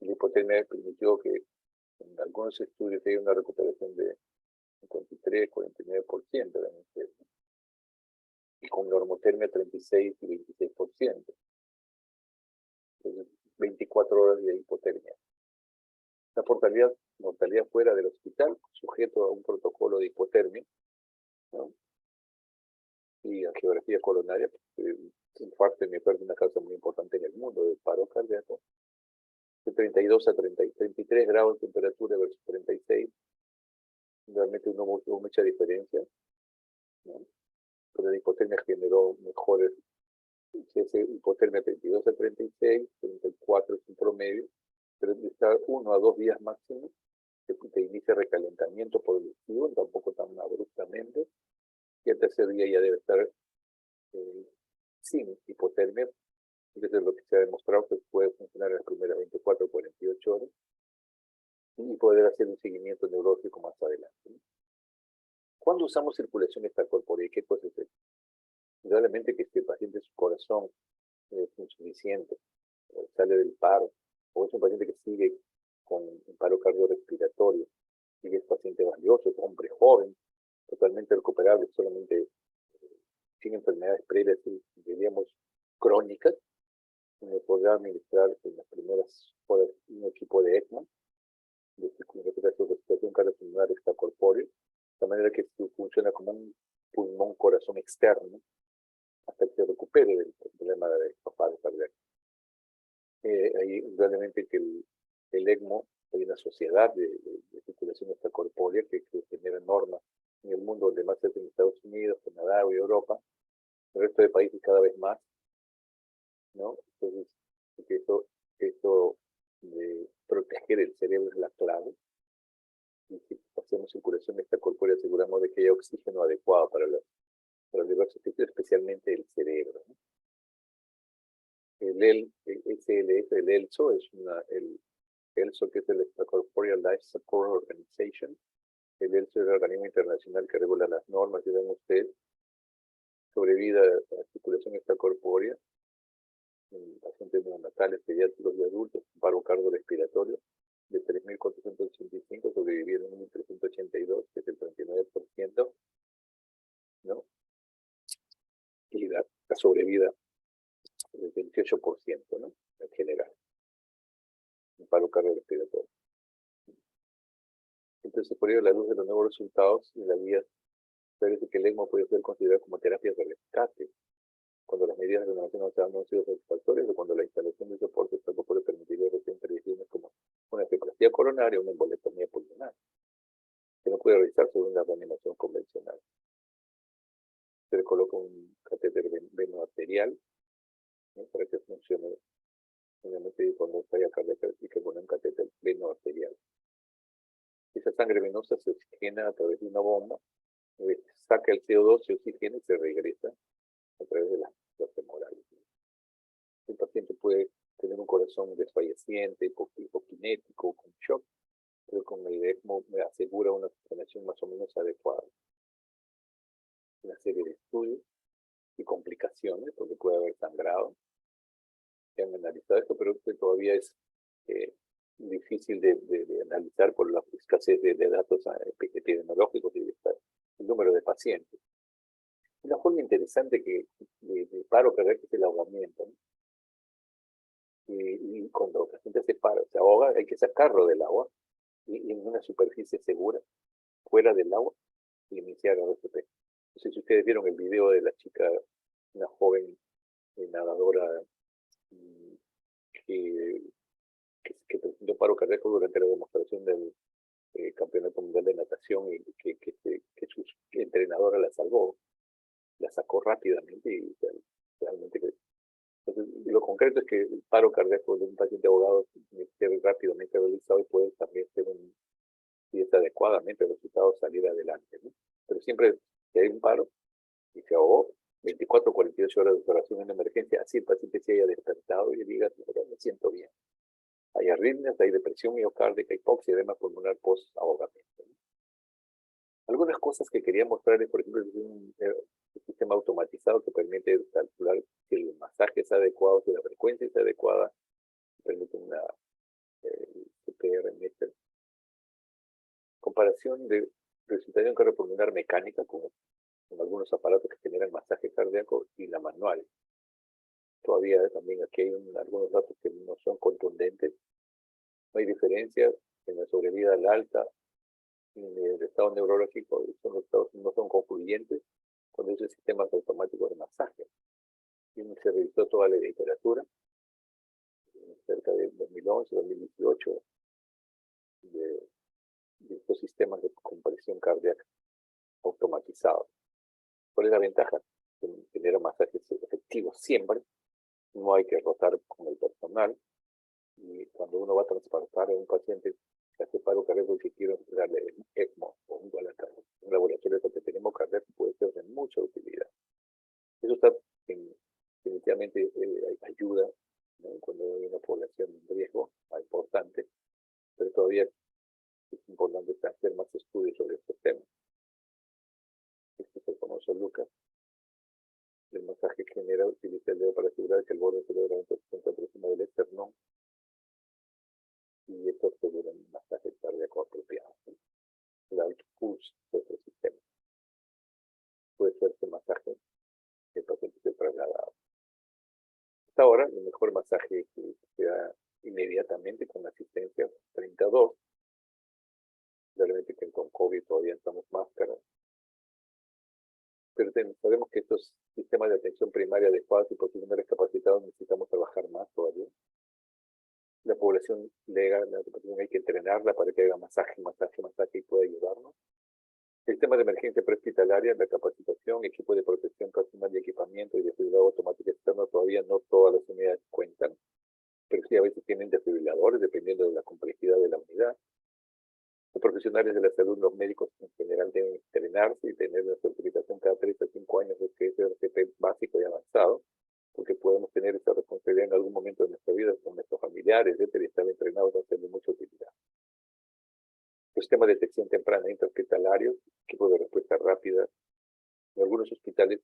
Y la hipotermia permitió que en algunos estudios haya una recuperación de 53-49% de la mujer, ¿no? Y con normotermia 36 y 26%. Entonces, 24 horas de hipotermia. La mortalidad fuera del hospital, sujeto a un protocolo de hipotermia, ¿no? Y a geografía coronaria, el infarto de miocardio es una causa muy importante en el mundo del paro cardíaco. De 32 a 33 grados de temperatura versus 36, realmente no hubo mucha diferencia, ¿no? Pero la hipotermia generó mejores, si es hipotermia 32 a 36, 34 es un promedio, pero de estar 1 a 2 días máximo, te inicia recalentamiento progresivo, tampoco tan abruptamente, y al tercer día ya debe estar sin hipotermia. Entonces lo que se ha demostrado que puede funcionar en las primeras 24 o 48 horas y poder hacer un seguimiento neurológico más adelante, ¿no? ¿Cuándo usamos circulación extracorpórea? ¿Qué cosa es esto? Indudablemente que si el paciente su corazón es insuficiente, sale del paro, o es un paciente que sigue con un paro cardiorrespiratorio, y es paciente valioso, es hombre joven, totalmente recuperable, solamente sin enfermedades previas, diríamos, crónicas, se podrá administrar en las primeras horas un equipo de ECMO, de respiración cardiopulmonar extracorpóreo, de manera que funciona como un pulmón corazón externo, hasta que se recupere del problema de paro cardíaco. Ahí, realmente que el ECMO, hay una sociedad de circulación extracorpórea que genera normas en el mundo, donde más es en Estados Unidos, Canadá y Europa, el resto de países cada vez más, ¿no? Entonces, eso de proteger el cerebro es la clave. Y si hacemos circulación extracorpórea, aseguramos de que haya oxígeno adecuado para los diversos tejidos, especialmente el cerebro, ¿no? El SLS, el ELSO, el ELSO, que es el Extracorporeal Life Support Organization. El ELSO es el organismo internacional que regula las normas, que ven ustedes, sobre vida, circulación extracorpórea en pacientes neonatales, pediátricos y adultos, con paro cardiorrespiratorio. De 3.485 sobrevivieron 1.382, que es el 39%, ¿no? Y la sobrevida del 28%, ¿no? En general, un paro cardiorrespiratorio. Entonces, por ello, a la luz de los nuevos resultados y la guía, parece que el ECMO puede ser considerado como terapia de rescate cuando las medidas de renovación no han sido satisfactorias, o cuando la instalación de soporte extracorpóreo permitiría recientes lesiones como una epilepsia coronaria o una embolectomía pulmonar, que no puede realizarse sobre una reanimación convencional. Se le coloca un catéter venoarterial, ¿no? Para que funcione, obviamente, cuando falla cardíaca, hay que poner un catéter venoarterial. Esa sangre venosa se oxigena a través de una bomba, saca el CO2, se oxigena y se regresa a través de las femorales. El paciente puede tener un corazón desfalleciente, hipokinético, con shock, pero con el ECMO me asegura una oxigenación más o menos adecuada. Una serie de estudios y complicaciones, porque puede haber sangrado. Se han analizado esto, pero todavía es difícil de analizar por la escasez de datos epidemiológicos y el número de pacientes. Una forma interesante de paro cardíaco es el ahogamiento, ¿no? Y cuando el paciente se ahoga, hay que sacarlo del agua y en una superficie segura, fuera del agua, y iniciar el RCP. No sé si ustedes vieron el video de la chica, una joven nadadora que presentó paro cardíaco durante la demostración del campeonato mundial de natación y que su entrenadora la salvó, la sacó rápidamente y realmente. Entonces, lo concreto es que el paro cardíaco de un paciente ahogado tiene que ser rápidamente realizado y puede también ser si es adecuadamente el resultado, salir adelante, ¿no? Pero siempre que hay un paro y se ahogó, 24 o 48 horas de observación en emergencia, así el paciente se haya despertado y diga, me siento bien. Hay arritmias, hay depresión miocárdica, hipoxia, edema pulmonar post-ahogamiento, ¿no? Algunas cosas que quería mostrarles, por ejemplo, es un sistema automatizado que permite calcular si el masaje es adecuado, si la frecuencia es adecuada, permite una CPR meter. Comparación de resucitación cardiopulmonar mecánica con algunos aparatos que generan masaje cardíaco y la manual. Todavía también aquí hay algunos datos que no son contundentes. No hay diferencia en la sobrevida al alta, en el estado neurológico, los estados no son concluyentes con esos sistemas automáticos de masaje. Y se revisó toda la literatura, cerca de 2011, 2018, de estos sistemas de compresión cardíaca automatizados. ¿Cuál es la ventaja? Que genera masajes efectivos siempre, no hay que rotar con el personal, y cuando uno va a transportar a un paciente que hace paro cardíaco y que quiere darle ECMO o un laboratorio que tenemos cardíaco puede ser de mucha utilidad. Eso está definitivamente ayuda, ¿no? Cuando hay una población en riesgo importante, pero todavía es importante hacer más estudios sobre estos temas. Este es el famoso Lucas. El masaje general utiliza el dedo para asegurar que el borde cerebral se encuentra encima del esternón y esto asegura un masaje cardíaco apropiado. El autopulse es otro sistema. Puede ser este masaje que el paciente se trasladado. Hasta ahora, el mejor masaje que se da inmediatamente con asistencia 32. Realmente que con COVID todavía estamos máscaras. Pero sabemos que estos sistemas de atención primaria adecuados y profesionales capacitados necesitamos trabajar más todavía. La población legal, la población hay que entrenarla para que haga masaje y pueda ayudarnos. El tema de emergencia prehospitalaria, la capacitación, equipo de protección personal y equipamiento y desfibrilador automático externo, todavía no todas las unidades cuentan, pero sí a veces tienen desfibriladores dependiendo de la complejidad de la unidad. Los profesionales de la salud, los médicos en general deben entrenarse y tener una certificación cada 3 a 5 años, es que es el RCP básico y avanzado, porque podemos tener esa responsabilidad en algún momento de nuestra vida con nuestros familiares, etcétera, y estar entrenados va a ser de mucha utilidad. El sistema de detección temprana intrahospitalario, equipo de respuesta rápida. En algunos hospitales,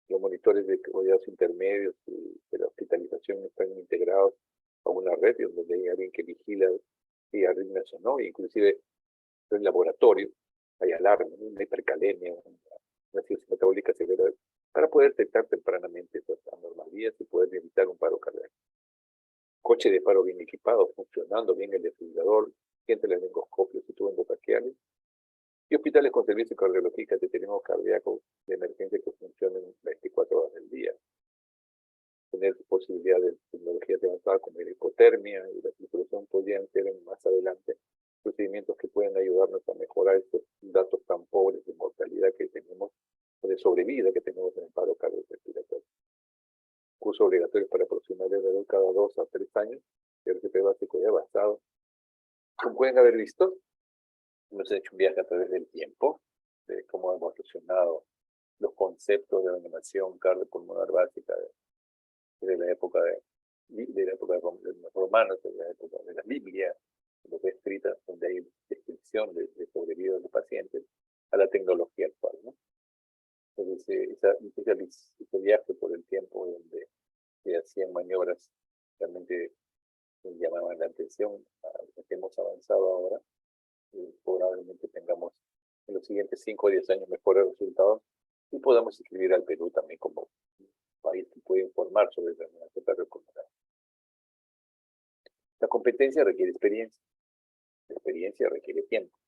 los monitores de cuidados intermedios de la hospitalización están integrados a una red donde hay alguien que vigila si arritmias o no, inclusive en el laboratorio hay alarma, una hipercalemia, una cirrosis metabólica severa, para poder detectar tempranamente esas anormalías y poder evitar un paro cardíaco. Coche de paro bien equipado, funcionando bien el desfibrilador, gente de laringoscopios y tubos endotraqueales, y hospitales con servicio de cardiología que tenemos cardíacos de emergencia que funcionen 24 horas del día. Tener posibilidad de tecnologías avanzadas como la hipotermia y la circulación podrían ser más adelante procedimientos que pueden ayudarnos a mejorar estos datos tan pobres de mortalidad que tenemos, o de sobrevida que tenemos en el paro cardiorrespiratorio. Curso obligatorio para profesionales de cada 2 a 3 años, RCP básico y avanzado. Como pueden haber visto, hemos hecho un viaje a través del tiempo, de cómo hemos evolucionado los conceptos de la animación cardiopulmonar básica de la época de los romanos, de la época de la Biblia, de lo que es escrita, donde hay descripción de sobrevida de pacientes, a la tecnología actual, ¿no? Entonces, ese viaje por el tiempo donde se hacían maniobras realmente llamaban la atención a lo que hemos avanzado ahora, probablemente tengamos en los siguientes 5 o 10 años mejores resultados y podamos inscribir al Perú también como país que puede informar sobre la enfermedad cardiopulmonar. La competencia requiere experiencia, la experiencia requiere tiempo,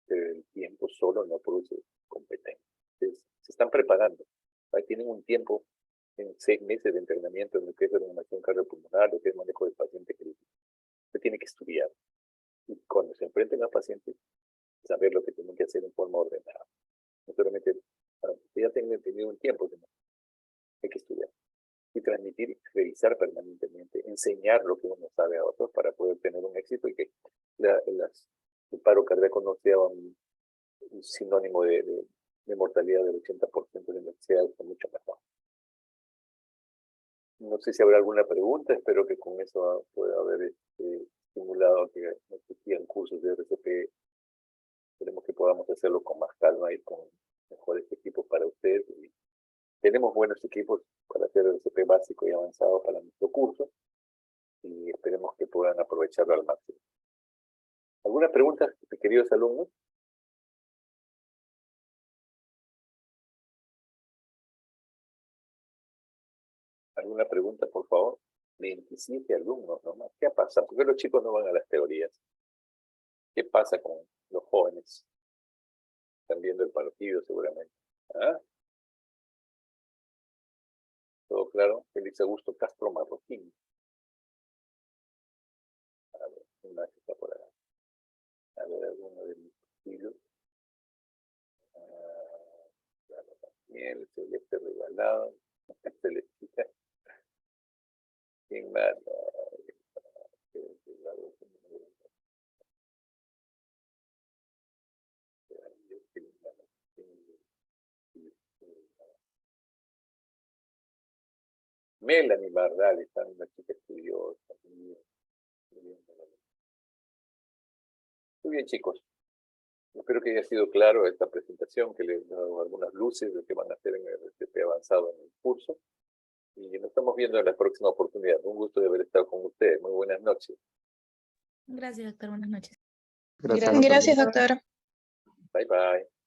pero el tiempo solo no produce competencia. Entonces, se están preparando, ahí tienen un tiempo en 6 meses de entrenamiento en lo que es la animación cardiopulmonar, lo que es manejo del paciente crítico. Se tiene que estudiar. Y cuando se enfrenten a pacientes, saber lo que tienen que hacer en forma ordenada. No solamente para que ya tengan tenido un tiempo, sino hay que estudiar y transmitir, revisar permanentemente, enseñar lo que uno sabe a otros para poder tener un éxito y que el paro cardíaco no sea un sinónimo de mortalidad del 80% de sea mucho mejor. No sé si habrá alguna pregunta, espero que con eso pueda haber estimulado que no existían cursos de RCP. Esperemos que podamos hacerlo con más calma y con mejores equipos para ustedes. Y tenemos buenos equipos para hacer RCP básico y avanzado para nuestro curso y esperemos que puedan aprovecharlo al máximo. ¿Alguna pregunta, queridos alumnos? ¿Alguna pregunta, por favor? 27 alumnos nomás. ¿Qué pasa? ¿Por qué los chicos no van a las teorías? ¿Qué pasa con los jóvenes? Están viendo el partido seguramente. ¿Ah? ¿Todo claro? Félix Augusto Castro Marroquín. A ver, ¿quién más está por acá? A ver, alguno de mis estilos. Claro, también el celeste regalado. Celestita. ¿Quién más? Melanie Bardal, está una chica estudiosa. Muy bien, chicos. Espero que haya sido claro esta presentación, que les he dado algunas luces de lo que van a hacer en el RCP avanzado en el curso. Y nos estamos viendo en la próxima oportunidad. Un gusto de haber estado con ustedes. Muy buenas noches. Gracias, doctor. Buenas noches. Gracias, doctor. Gracias, doctor. Bye, bye.